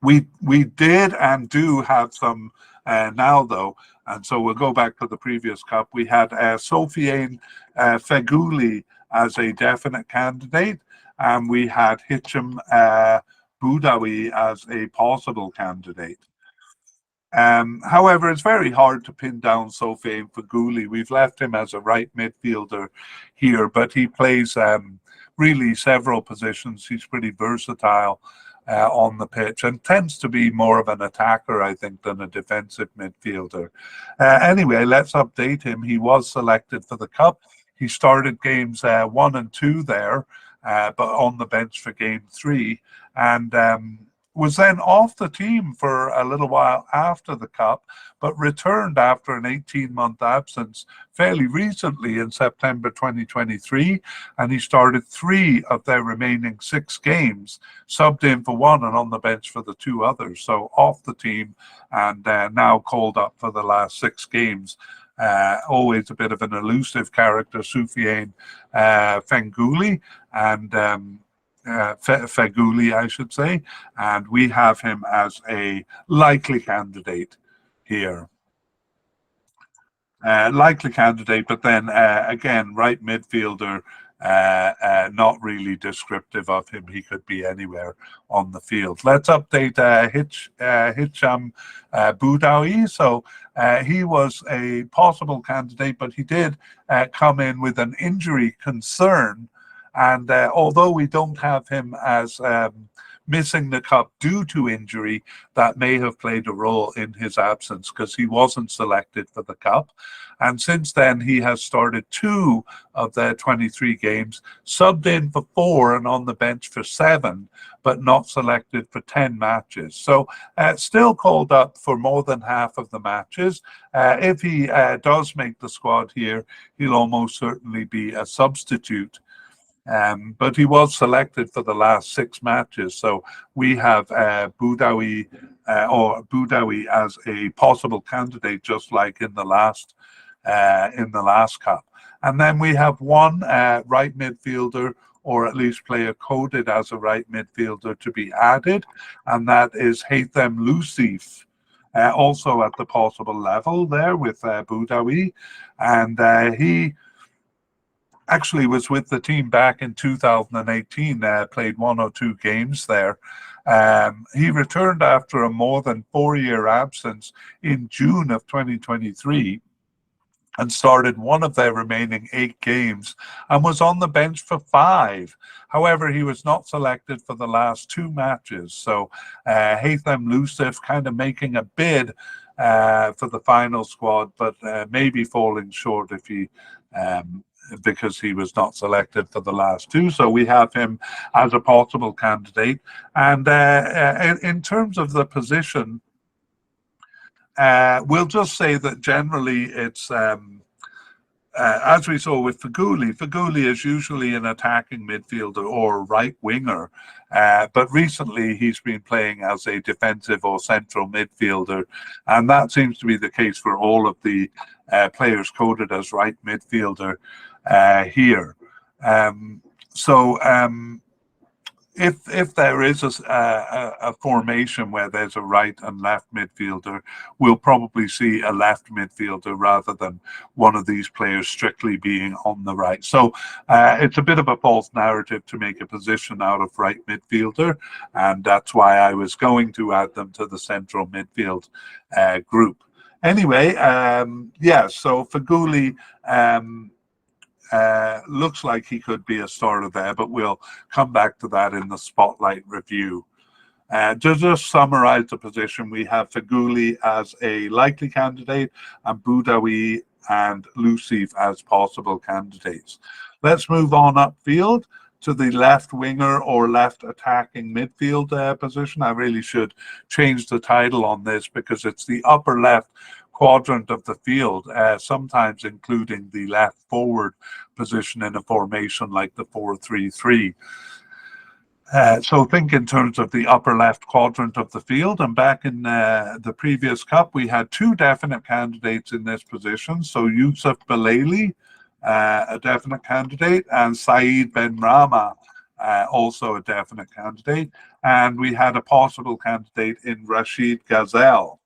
We did and do have some now, though, and so we'll go back to the previous cup. We had Sofiane Feghouli as a definite candidate, and we had Hicham Boudaoui as a possible candidate. However, it's very hard to pin down Sofiane Feghouli. We've left him as a right midfielder here, but he plays really several positions. He's pretty versatile on the pitch, and tends to be more of an attacker, I think, than a defensive midfielder. Anyway, let's update him. He was selected for the Cup. He started games 1 and 2 there, but on the bench for game 3, and was then off the team for a little while after the Cup, but returned after an 18-month absence fairly recently in September 2023, and he started 3 of their remaining 6 games, subbed in for 1 and on the bench for the 2 others. So off the team, and now called up for the last 6 games. Always a bit of an elusive character, Sofiane Feghouli, and Feghouli, I should say, and we have him as a likely candidate here. Likely candidate, but then again, right midfielder, not really descriptive of him. He could be anywhere on the field. Let's update Hicham Boudaoui. So he was a possible candidate, but he did come in with an injury concern. And although we don't have him as missing the cup due to injury that may have played a role in his absence, because he wasn't selected for the cup. And since then, he has started 2 of their 23 games, subbed in for 4 and on the bench for 7, but not selected for 10 matches. So still called up for more than half of the matches. If he does make the squad here, he'll almost certainly be a substitute. But he was selected for the last 6 matches. So we have Boudaoui as a possible candidate, just like in the last cup. And then we have one right midfielder, or at least player coded as a right midfielder, to be added, and that is Haytham Lusif, also at the possible level there with Boudaoui. And he actually was with the team back in 2018, played 1 or 2 games there. He returned after a more than 4-year absence in June of 2023 and started 1 of their remaining 8 games and was on the bench for 5. However, he was not selected for the last 2 matches. So Haytham Lusif kind of making a bid for the final squad, but maybe falling short if he because he was not selected for the last 2. So we have him as a possible candidate. And in terms of the position, we'll just say that generally it's, as we saw with Feghouli is usually an attacking midfielder or right winger, but recently he's been playing as a defensive or central midfielder, and that seems to be the case for all of the players coded as right midfielder here. If there is a formation where there's a right and left midfielder, we'll probably see a left midfielder rather than one of these players strictly being on the right. So it's a bit of a false narrative to make a position out of right midfielder, and that's why I was going to add them to the central midfield group. Anyway, so Feghouli looks like he could be a starter there, but we'll come back to that in the spotlight review. To just summarize the position, we have Feghouli as a likely candidate and Boudaoui and Lusif as possible candidates. Let's move on upfield to the left winger or left attacking midfield position. I really should change the title on this because it's the upper left quadrant of the field, sometimes including the left forward position in a formation like the 4-3-3. So think in terms of the upper left quadrant of the field. And back in the previous cup, we had 2 definite candidates in this position. So Youssouf Belaili, a definite candidate, and Saïd Benrahma, also a definite candidate. And we had a possible candidate in Rachid Ghazel.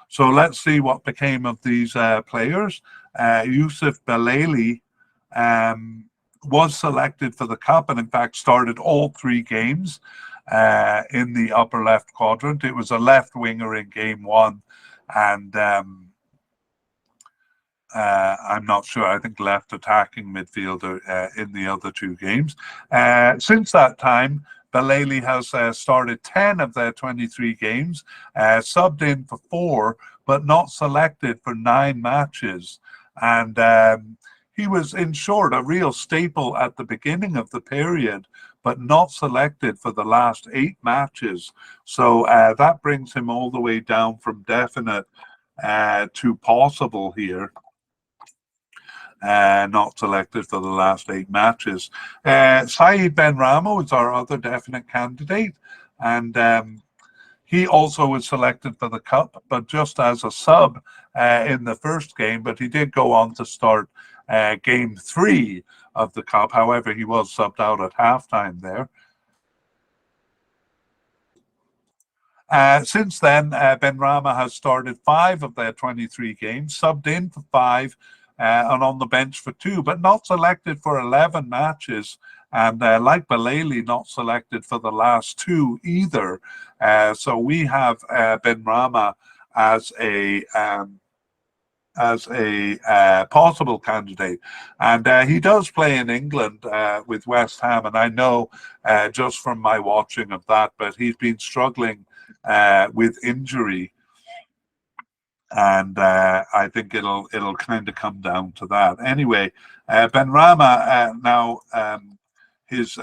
So let's see what became of these players. Youssouf Belaili was selected for the cup and in fact started all 3 games in the upper left quadrant. It was a left winger in game 1 and I'm not sure, I think left attacking midfielder in the other 2 games. Since that time, Belaili has started 10 of their 23 games, subbed in for 4, but not selected for 9 matches. And he was, in short, a real staple at the beginning of the period, but not selected for the last 8 matches. So that brings him all the way down from definite to possible here. Not selected for the last 8 matches. Saïd Benrahma is our other definite candidate, and he also was selected for the cup, but just as a sub in the first game, but he did go on to start game 3 of the cup. However, he was subbed out at halftime there. Since then, Benrahma has started 5 of their 23 games, subbed in for 5, and on the bench for 2, but not selected for 11 matches. And like Belaili, not selected for the last 2 either. So we have Benrahma as a as a possible candidate. And he does play in England with West Ham, and I know just from my watching of that, but he's been struggling with injury, and I think it'll kind of come down to that. Anyway, Benrahma now. His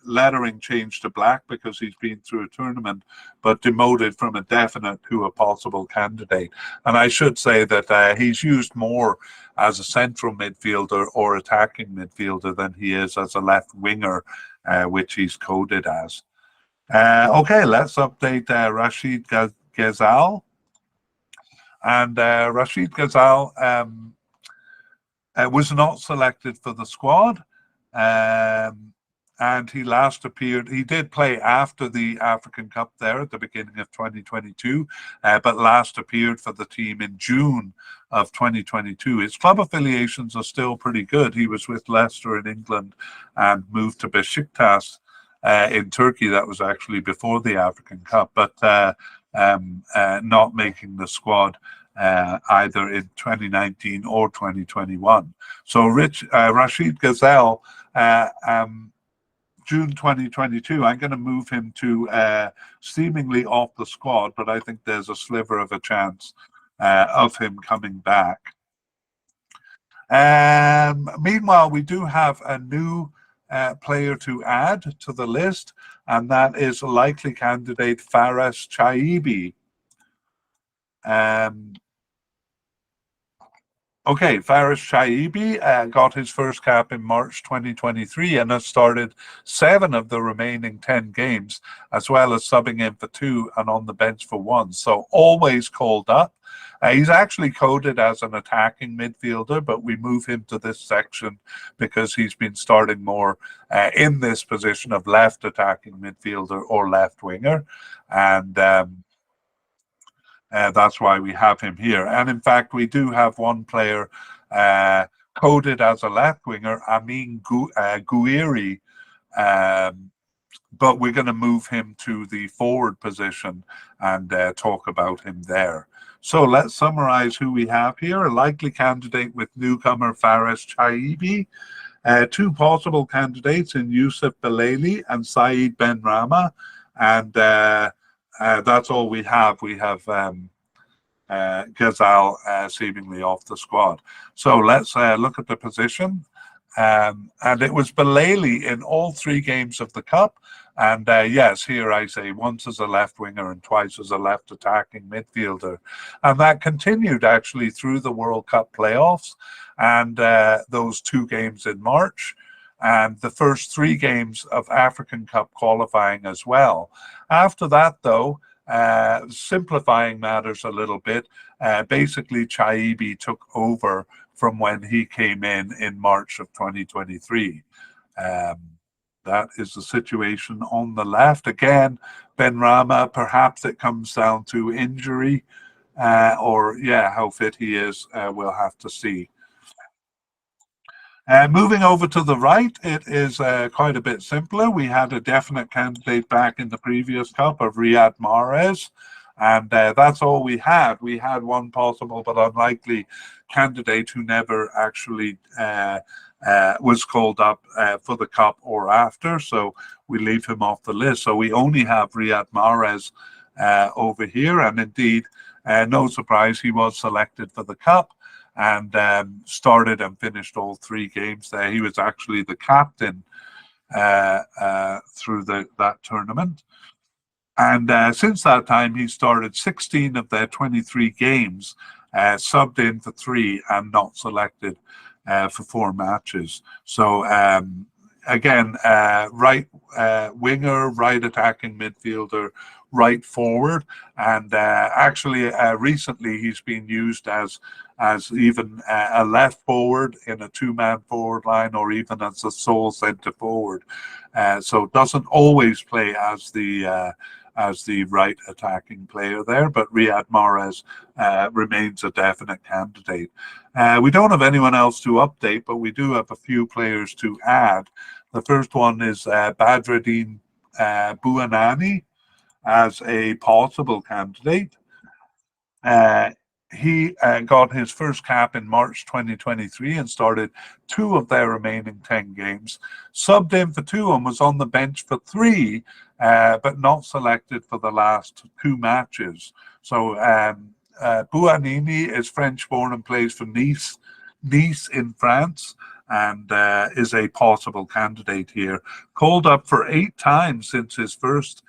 lettering changed to black because he's been through a tournament, but demoted from a definite to a possible candidate. And I should say that he's used more as a central midfielder or attacking midfielder than he is as a left winger, which he's coded as. Okay, let's update Rashid Ghazal. And Rashid Ghazal was not selected for the squad. And he last appeared, he did play after the African Cup there at the beginning of 2022, but last appeared for the team in June of 2022. His club affiliations are still pretty good. He was with Leicester in England and moved to Besiktas in Turkey. That was actually before the African Cup, but not making the squad either in 2019 or 2021. So Rashid Ghazal, June 2022, I'm going to move him to seemingly off the squad, but I think there's a sliver of a chance of him coming back. Meanwhile, we do have a new player to add to the list, and that is a likely candidate, Fares Chaibi. Okay, Fares Chaibi got his first cap in March 2023 and has started 7 of the remaining 10 games, as well as subbing in for 2 and on the bench for 1. So always called up. He's actually coded as an attacking midfielder, but we move him to this section because he's been starting more in this position of left attacking midfielder or left winger. And that's why we have him here. And in fact, we do have one player coded as a left winger, Amin Gouiri, but we're going to move him to the forward position and talk about him there. So let's summarize who we have here. A likely candidate with newcomer Fares Chaibi. 2 possible candidates in Yusuf Belaili and Saeed Benrahma. And that's all we have. We have Ghazal seemingly off the squad. So let's look at the position. And it was Belaili in all 3 games of the Cup. And yes, here I say once as a left winger and twice as a left attacking midfielder. And that continued actually through the World Cup playoffs and those 2 games in March, and the first 3 games of African Cup qualifying as well. After that, though, simplifying matters a little bit, basically Chaibi took over from when he came in March of 2023. That is the situation on the left. Again, Benrahma, perhaps it comes down to injury or, yeah, how fit he is, we'll have to see. Moving over to the right, it is quite a bit simpler. We had a definite candidate back in the previous Cup of Riyad Mahrez, and that's all we had. We had one possible but unlikely candidate who never actually was called up for the Cup or after, so we leave him off the list. So we only have Riyad Mahrez over here, and indeed, no surprise, he was selected for the Cup and started and finished all 3 games there. He was actually the captain through that tournament. And since that time, he started 16 of their 23 games, subbed in for 3 and not selected for 4 matches. So again, right winger, right attacking midfielder, right forward, and actually recently he's been used as even a left forward in a 2-man forward line, or even as a sole centre forward. So doesn't always play as the right attacking player there, but Riyad Mahrez remains a definite candidate. We don't have anyone else to update, but we do have a few players to add. The first one is Badreddine Bouanani as a possible candidate. he got his first cap in March 2023 and started 2 of their remaining 10 games. Subbed in for 2 and was on the bench for 3, but not selected for the last 2 matches. So Buonini is French-born and plays for Nice in France, and is a possible candidate here. Called up for 8 times since his first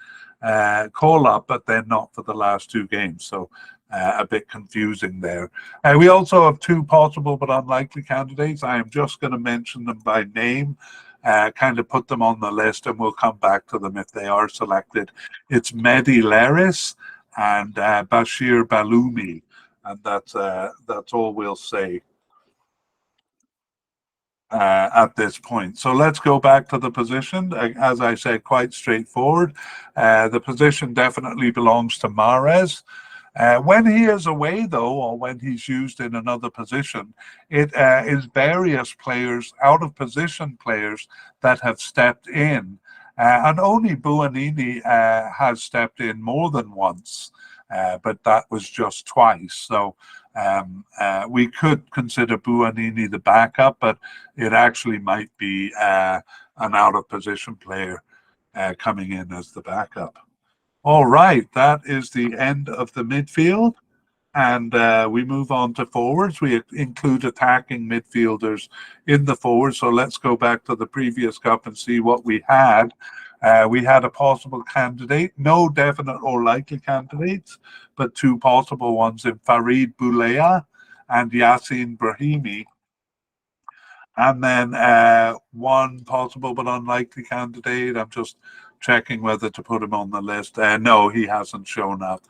call up, but then not for the last 2 games. So a bit confusing there. We also have 2 possible but unlikely candidates. I am just going to mention them by name, kind of put them on the list, and we'll come back to them if they are selected. It's Mehdi Leris and Bashir Baloumi, and that's all we'll say at this point. So let's go back to the position. As I said, quite straightforward. The position definitely belongs to Mahrez. When he is away, though, or when he's used in another position, it is various players, out of position players, that have stepped in. And only Buonini has stepped in more than once, but that was just twice. So we could consider Buonini the backup, but it actually might be an out of position player coming in as the backup. All right, that is the end of the midfield, and we move on to forwards. We include attacking midfielders in the forwards, so let's go back to the previous cup and see what we had. We had a possible candidate, no definite or likely candidates, but 2 possible ones in Farid Boulaya and Yassine Brahimi. And then 1 possible but unlikely candidate. I'm just checking whether to put him on the list. No, he hasn't shown up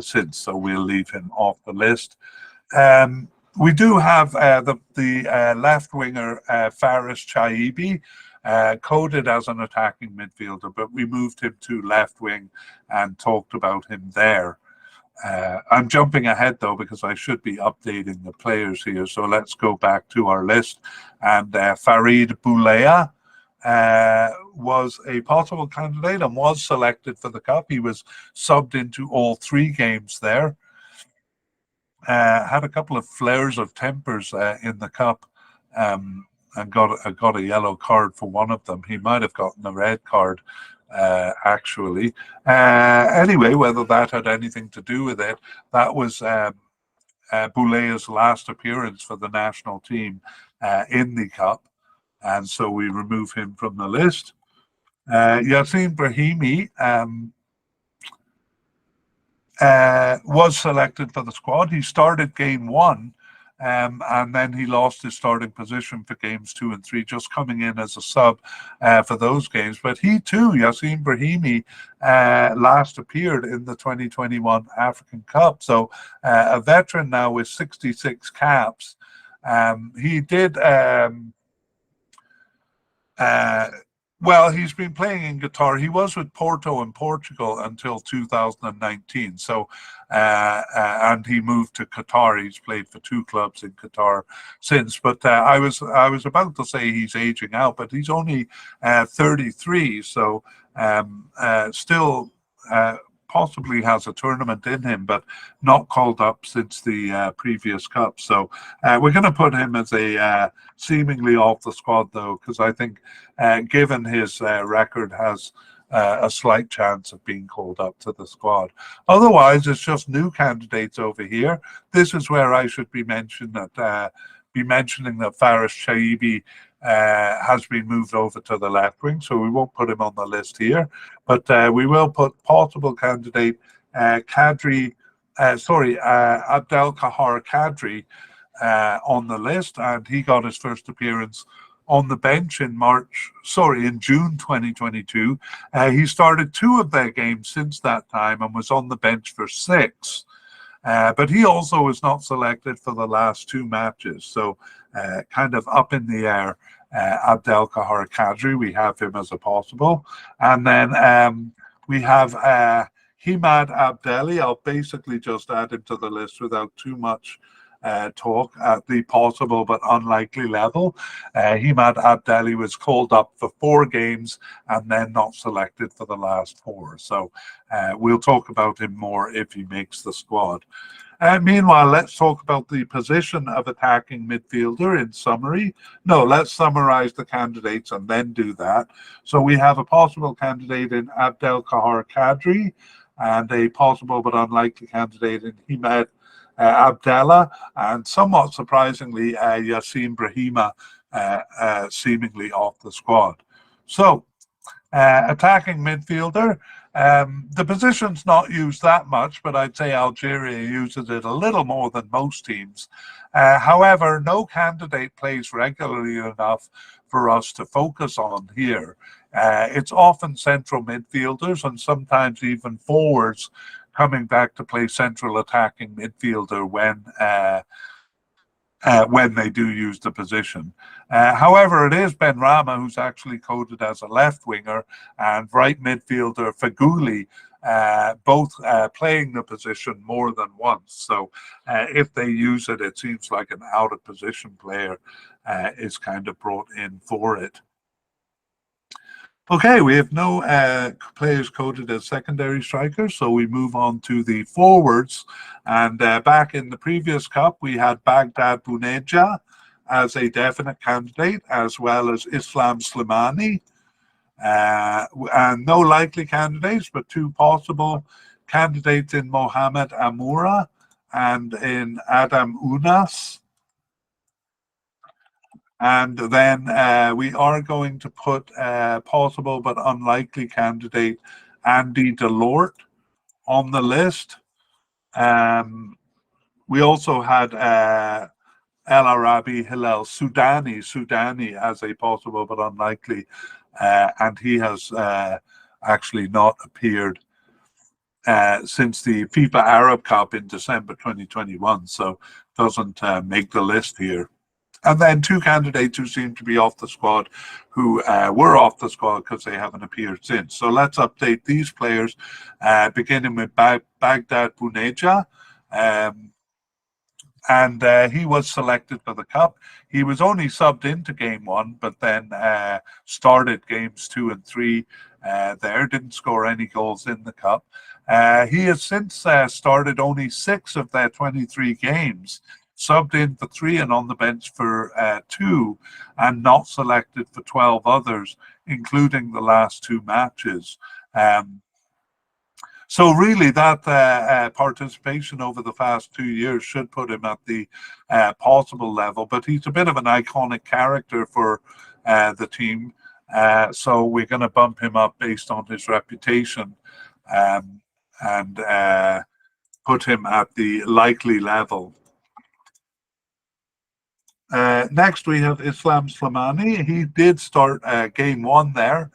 since, so we'll leave him off the list. We do have the left winger Faris Chaibi, coded as an attacking midfielder, but we moved him to left wing and talked about him there. I'm jumping ahead though because I should be updating the players here. So let's go back to our list. And Farid Boulaya was a possible candidate and was selected for the cup. He was subbed into all 3 games there. Had a couple of flares of tempers in the cup, and got a yellow card for one of them. He might have gotten a red card, actually. Anyway, whether that had anything to do with it, that was Boulaya's last appearance for the national team in the cup, and so we remove him from the list. Yassine Brahimi was selected for the squad. He started game 1, and then he lost his starting position for games 2 and 3, just coming in as a sub for those games. But he too, Yassine Brahimi, last appeared in the 2021 African Cup. So a veteran now with 66 caps. He did... well, he's been playing in Qatar. He was with Porto in Portugal until 2019. So, and he moved to Qatar. He's played for 2 clubs in Qatar since. But I was about to say he's aging out, but he's only 33. So, still possibly has a tournament in him, but not called up since the previous cup. So we're going to put him as a seemingly off the squad, though, because I think given his record, has a slight chance of being called up to the squad. Otherwise, it's just new candidates over here. This is where I should be mentioning that Faris Chaibi has been moved over to the left wing, so we won't put him on the list here, but we will put possible candidate Abdel Kahar Kadri on the list, and he got his first appearance on the bench in June 2022. He started 2 of their games since that time and was on the bench for 6. But he also was not selected for the last 2 matches. So kind of up in the air, Abdel Kahar Kadri, we have him as a possible. And then we have Himad Abdelli. I'll basically just add him to the list without too much talk at the possible but unlikely level. Himad Abdelli was called up for 4 games and then not selected for the last 4. So we'll talk about him more if he makes the squad. Meanwhile, let's talk about the position of attacking midfielder in summary. No, let's summarize the candidates and then do that. So we have a possible candidate in Abdelkahar Kadri and a possible but unlikely candidate in Himed Abdallah, and somewhat surprisingly, Yassin Brahima seemingly off the squad. So, attacking midfielder, the position's not used that much, but I'd say Algeria uses it a little more than most teams. However, no candidate plays regularly enough for us to focus on here. It's often central midfielders and sometimes even forwards coming back to play central attacking midfielder when they do use the position. However, it is Benrahma who's actually coded as a left winger and right midfielder Feghouli, both playing the position more than once. So if they use it, it seems like an out of position player is kind of brought in for it. Okay, we have no players coded as secondary strikers, so we move on to the forwards. And back in the previous cup, we had Baghdad Bouneja as a definite candidate, as well as Islam Slimani. And no likely candidates, but two possible candidates in Mohamed Amoura and in Adam Unas. And then we are going to put possible but unlikely candidate Andy Delort on the list. We also had El Arabi Hilal Sudani as a possible but unlikely, and he has actually not appeared since the FIFA Arab Cup in December 2021, so doesn't make the list here. And then two candidates who seem to be off the squad, who were off the squad because they haven't appeared since. So let's update these players, beginning with Baghdad Bouneja. And he was selected for the cup. He was only subbed into game one, but then started games 2 and 3 there, didn't score any goals in the cup. He has since started only 6 of their 23 games, subbed in for 3 and on the bench for 2, and not selected for 12 others, including the last 2 matches. So really that participation over the past 2 years should put him at the possible level, but he's a bit of an iconic character for the team. So we're going to bump him up based on his reputation and put him at the likely level. Next, we have Islam Slimani. He did start game 1 there.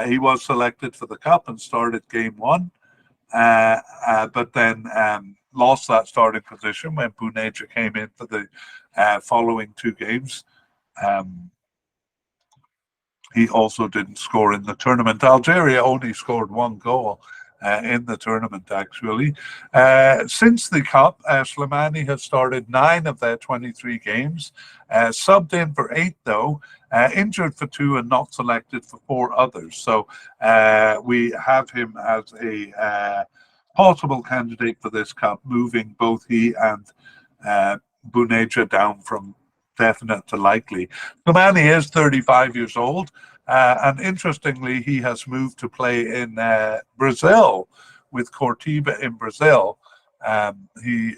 He was selected for the cup and started game 1. But then lost that starting position when Bouneja came in for the following 2 games. He also didn't score in the tournament. Algeria only scored 1 goal in the tournament, actually. Since the cup, Slimani has started 9 of their 23 games, subbed in for 8, though, injured for 2 and not selected for 4 others. So we have him as a possible candidate for this cup, moving both he and Bouneja down from definite to likely. Slimani is 35 years old, and interestingly, he has moved to play in Brazil with Coritiba in Brazil. He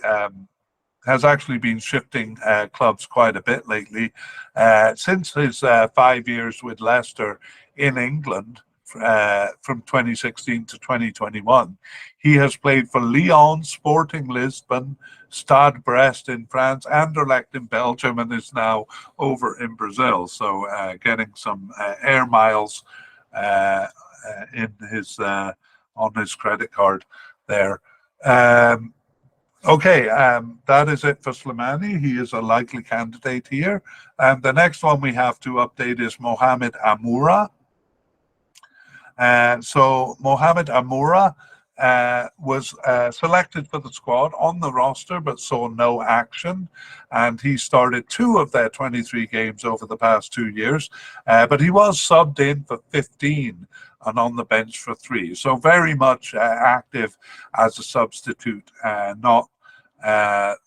has actually been shifting clubs quite a bit lately. Since his 5 years with Leicester in England, from 2016 to 2021, he has played for Lyon, Sporting Lisbon, Stade Brest in France, Anderlecht in Belgium, and is now over in Brazil. So getting some air miles in his on his credit card there. Okay, that is it for Slimani. He is a likely candidate here. And the next one we have to update is Mohamed Amoura. So Mohamed Amoura was selected for the squad on the roster, but saw no action. And he started 2 of their 23 games over the past 2 years. But he was subbed in for 15 and on the bench for 3. So very much active as a substitute, not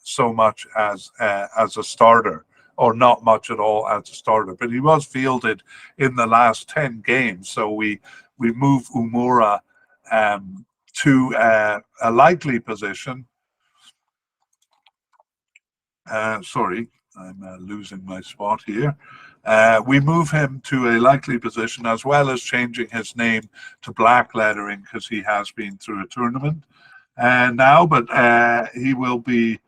so much as a starter, or not much at all as a starter. But he was fielded in the last 10 games, so we move Umura to a likely position. Sorry, I'm losing my spot here. We move him to a likely position, as well as changing his name to black lettering, because he has been through a tournament now, but he will be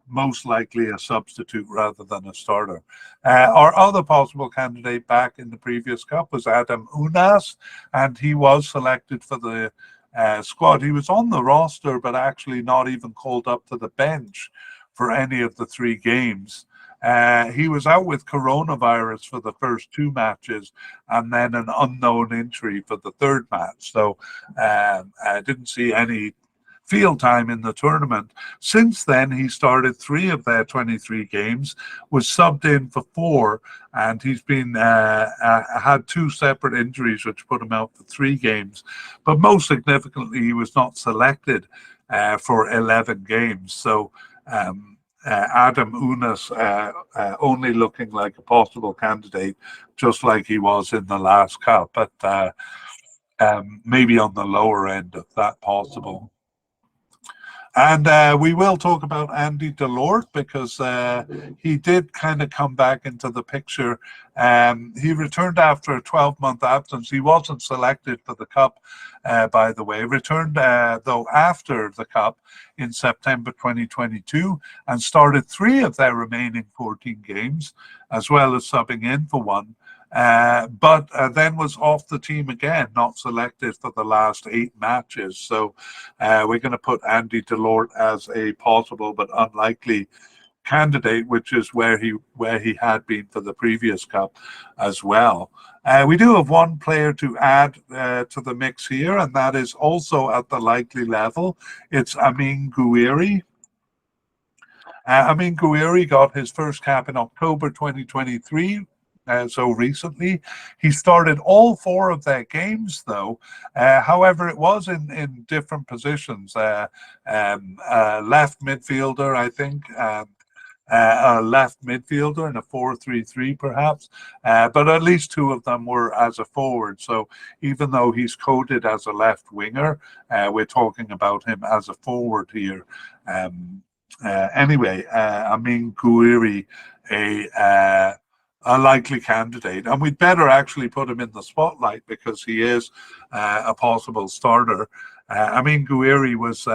most likely a substitute rather than a starter. Our other possible candidate back in the previous cup was Adam Unas, and he was selected for the squad. He was on the roster, but actually not even called up to the bench for any of the 3 games. He was out with coronavirus for the first 2 matches, and then an unknown injury for the 3rd match. So I didn't see any field time in the tournament. Since then, he started 3 of their 23 games, was subbed in for 4, and he's been had 2 separate injuries which put him out for 3 games. But most significantly, he was not selected for 11 games. So Adam Unas only looking like a possible candidate, just like he was in the last cup, but maybe on the lower end of that possible. And we will talk about Andy Delort, because he did kind of come back into the picture. He returned after a 12-month absence. He wasn't selected for the Cup, by the way. Returned, though, after the Cup in September 2022, and started 3 of their remaining 14 games, as well as subbing in for 1. But then was off the team again, not selected for the last 8 matches. So we're going to put Andy Delort as a possible but unlikely candidate, which is where he had been for the previous cup as well. We do have one player to add to the mix here, and that is also at the likely level. It's Amin Gouiri. Amin Gouiri got his first cap in October 2023. So recently, he started all 4 of their games, though. However, it was in different positions. Left midfielder, I think. A left midfielder in a 4-3-3, perhaps. But at least 2 of them were as a forward. So even though he's coded as a left winger, we're talking about him as a forward here. Anyway, Amin Gouiri, a likely candidate, and we'd better actually put him in the spotlight because he is a possible starter. Amin Gouiri was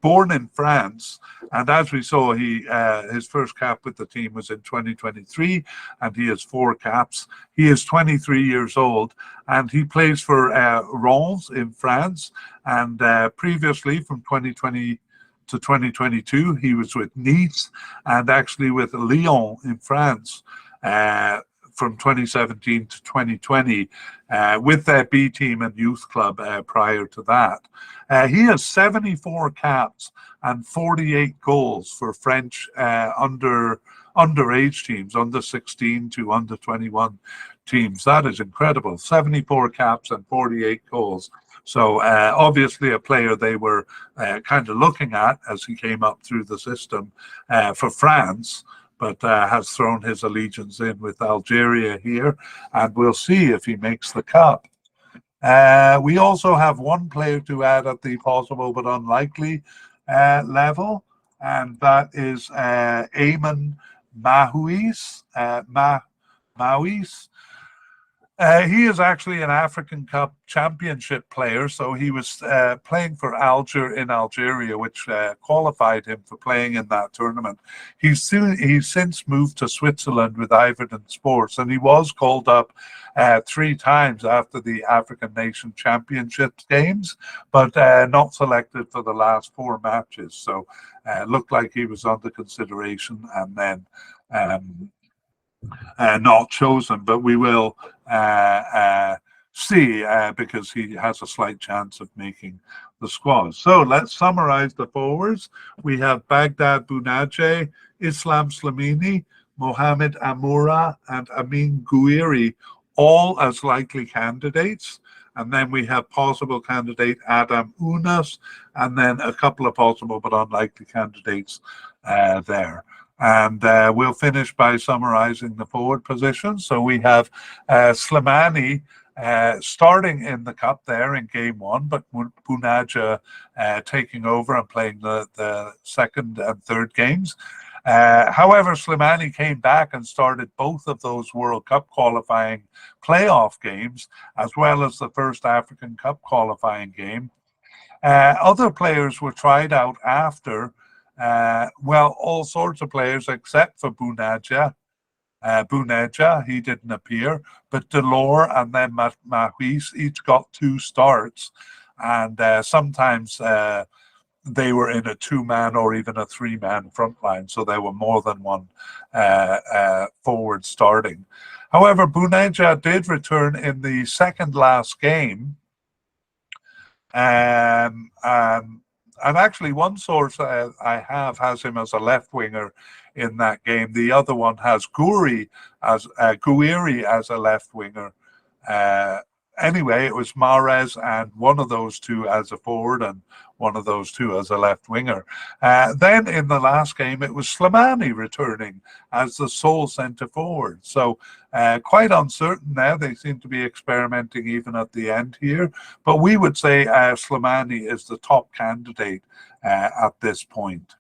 born in France, and as we saw, his first cap with the team was in 2023, and he has 4 caps. He is 23 years old, and he plays for Reims in France, and previously from 2020 to 2022, he was with Nice, and actually with Lyon in France. From 2017 to 2020 with their B team and youth club prior to that. He has 74 caps and 48 goals for French underage teams, under 16 to under 21 teams. That is incredible. 74 caps and 48 goals. So obviously a player they were kind of looking at as he came up through the system for France, but has thrown his allegiance in with Algeria here, and we'll see if he makes the cup. We also have one player to add at the possible but unlikely level, and that is Eamon Mahuis. He is actually an African Cup Championship player, so he was playing for Alger in Algeria, which qualified him for playing in that tournament. He's since moved to Switzerland with Iverden Sports, and he was called up 3 times after the African Nation Championships games, but not selected for the last 4 matches. So looked like he was under consideration and then not chosen, but we will see because he has a slight chance of making the squad. So let's summarize the forwards. We have Baghdad Bounaje, Islam Slimini, Mohamed Amoura, and Amin Gouiri, all as likely candidates. And then we have possible candidate Adam Unas, and then a couple of possible but unlikely candidates there. And we'll finish by summarizing the forward positions. So we have Slimani starting in the cup there in game one, but Bunaja taking over and playing the second and third games. However, Slimani came back and started both of those World Cup qualifying playoff games, as well as the first African Cup qualifying game. Other players were tried out after, well, all sorts of players except for Bunaja. Buneja, he didn't appear, but Delors and then Mahuis each got 2 starts, and sometimes they were in a 2-man or even a 3-man front line, so there were more than one forward starting. However, Buneja did return in the second last game, and actually one source I have has him as a left winger in that game. The other one has Gouiri as a left winger. Anyway, it was Mahrez and one of those two as a forward and one of those two as a left winger. Then in the last game, it was Slimani returning as the sole centre forward. So quite uncertain now. They seem to be experimenting even at the end here. But we would say Slimani is the top candidate at this point.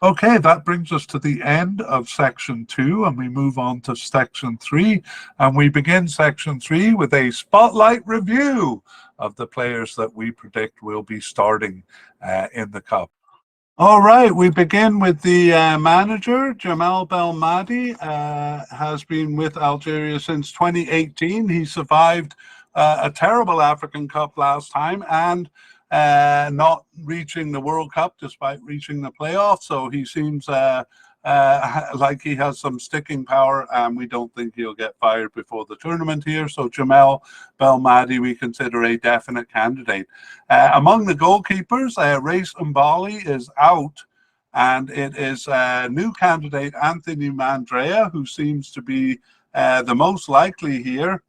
Okay, that brings us to the end of section 2, and we move on to section 3. And we begin section 3 with a spotlight review of the players that we predict will be starting in the Cup. All right, we begin with the manager. Jamal Belmadi has been with Algeria since 2018. He survived a terrible African Cup last time and not reaching the World Cup despite reaching the playoffs. So he seems like he has some sticking power, and we don't think he'll get fired before the tournament here. So Jamal Belmadi we consider a definite candidate. Among the goalkeepers, Race Mbali is out, and it is new candidate Anthony Mandrea who seems to be the most likely here.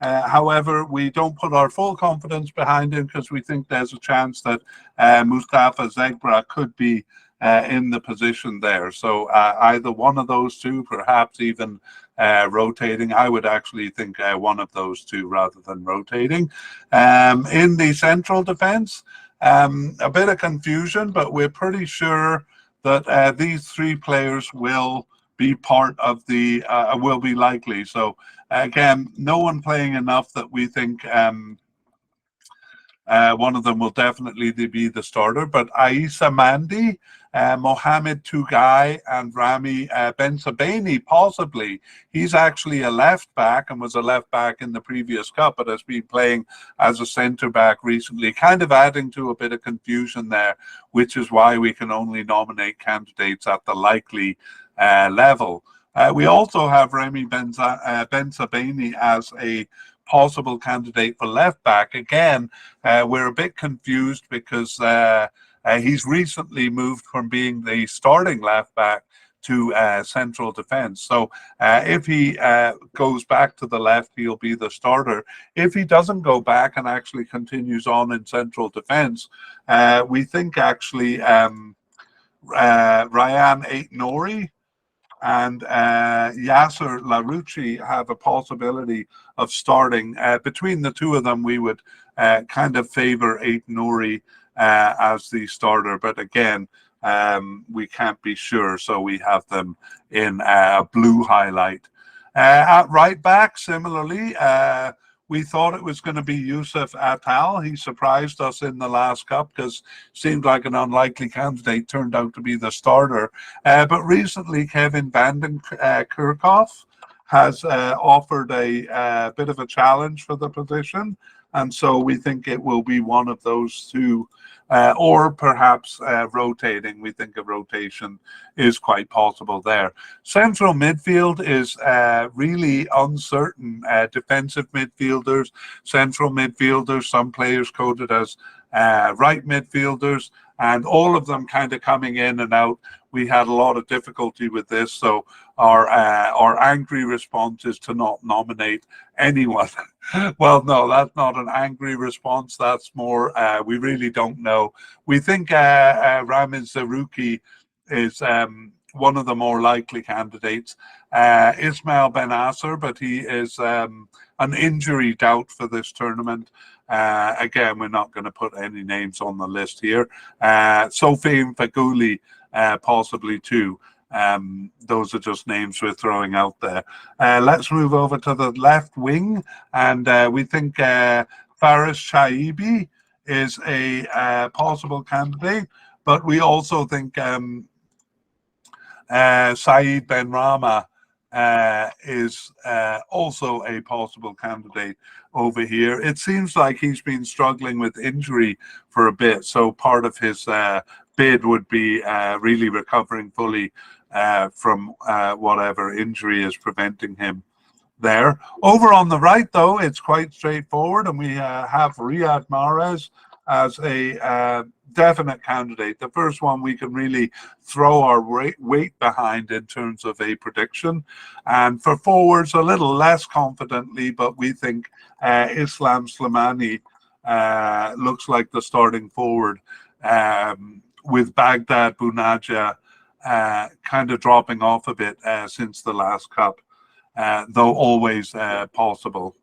However, we don't put our full confidence behind him because we think there's a chance that Mustafa Zegbra could be in the position there. So either one of those two, perhaps even rotating. I would actually think one of those two rather than rotating. In the central defense, a bit of confusion, but we're pretty sure that these 3 players will be part of the, will be likely. So again, no one playing enough that we think one of them will definitely be the starter. But Aissa Mandi, Mohamed Tougai, and Rami Bensabaini possibly. He's actually a left back and was a left back in the previous Cup, but has been playing as a centre back recently, kind of adding to a bit of confusion there, which is why we can only nominate candidates at the likely level. We also have Remy Bensabaini as a possible candidate for left back. Again, we're a bit confused because he's recently moved from being the starting left back to central defense. So if he goes back to the left, he'll be the starter. If he doesn't go back and actually continues on in central defense, we think actually Ryan Aït-Nouri and Yasser Larouchi have a possibility of starting. Between the two of them, we would kind of favor Aït-Nouri as the starter, but again, we can't be sure, so we have them in a blue highlight. At right back, similarly, we thought it was going to be Youssef Attal. He surprised us in the last Cup because seemed like an unlikely candidate, turned out to be the starter. But recently, Kevin Vanden Kerkhoff has offered a bit of a challenge for the position. And so we think it will be one of those two, or perhaps rotating. We think a rotation is quite possible there. Central midfield is really uncertain. Defensive midfielders, central midfielders, some players coded as right midfielders, and all of them kind of coming in and out. we had a lot of difficulty with this, so our angry response is to not nominate anyone. Well, no, that's not an angry response. That's more, we really don't know. We think Ramiz Zarouki is one of the more likely candidates. Ismail Ben Asser, but he is an injury doubt for this tournament. Again, we're not going to put any names on the list here. Sofiane Feghouli, possibly too. Those are just names we're throwing out there. Let's move over to the left wing, and we think Faris Shaibi is a possible candidate, but we also think Saeed Benrahma is also a possible candidate over here. It seems like he's been struggling with injury for a bit, so part of his bid would be really recovering fully from whatever injury is preventing him there. Over on the right, though, it's quite straightforward, and we have Riyad Mahrez as a definite candidate. The first one we can really throw our weight behind in terms of a prediction. And for forwards, a little less confidently, but we think Islam Slimani looks like the starting forward, with Baghdad Bounaja kind of dropping off a bit since the last cup, though always possible.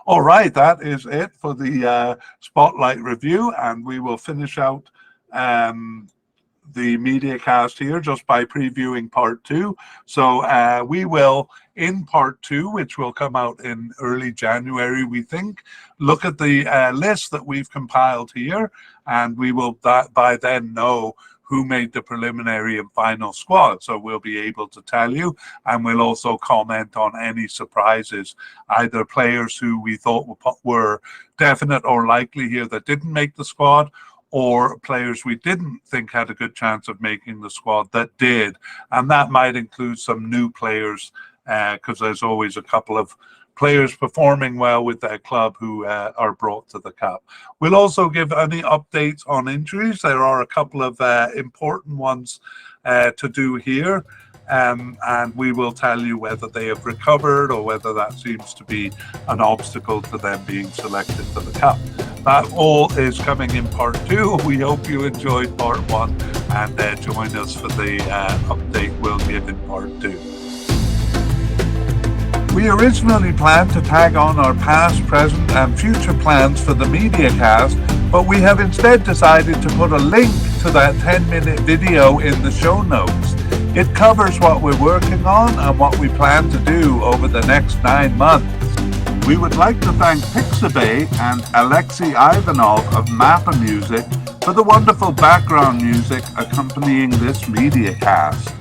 All right, that is it for the Spotlight review, and we will finish out the mediacast here just by previewing part 2. So we will, in part 2, which will come out in early January, we think, look at the list that we've compiled here, and we will by then know who made the preliminary and final squad. So we'll be able to tell you, and we'll also comment on any surprises, either players who we thought were definite or likely here that didn't make the squad, or players we didn't think had a good chance of making the squad that did. And that might include some new players, because there's always a couple of players performing well with their club who are brought to the cup. We'll also give any updates on injuries. There are a couple of important ones to do here, and we will tell you whether they have recovered or whether that seems to be an obstacle to them being selected for the cup. That all is coming in part 2. We hope you enjoyed part 1, and join us for the update we'll give in part 2. We originally planned to tag on our past, present, and future plans for the mediacast, but we have instead decided to put a link to that 10-minute video in the show notes. It covers what we're working on and what we plan to do over the next 9 months. We would like to thank Pixabay and Alexei Ivanov of Mappa Music for the wonderful background music accompanying this mediacast.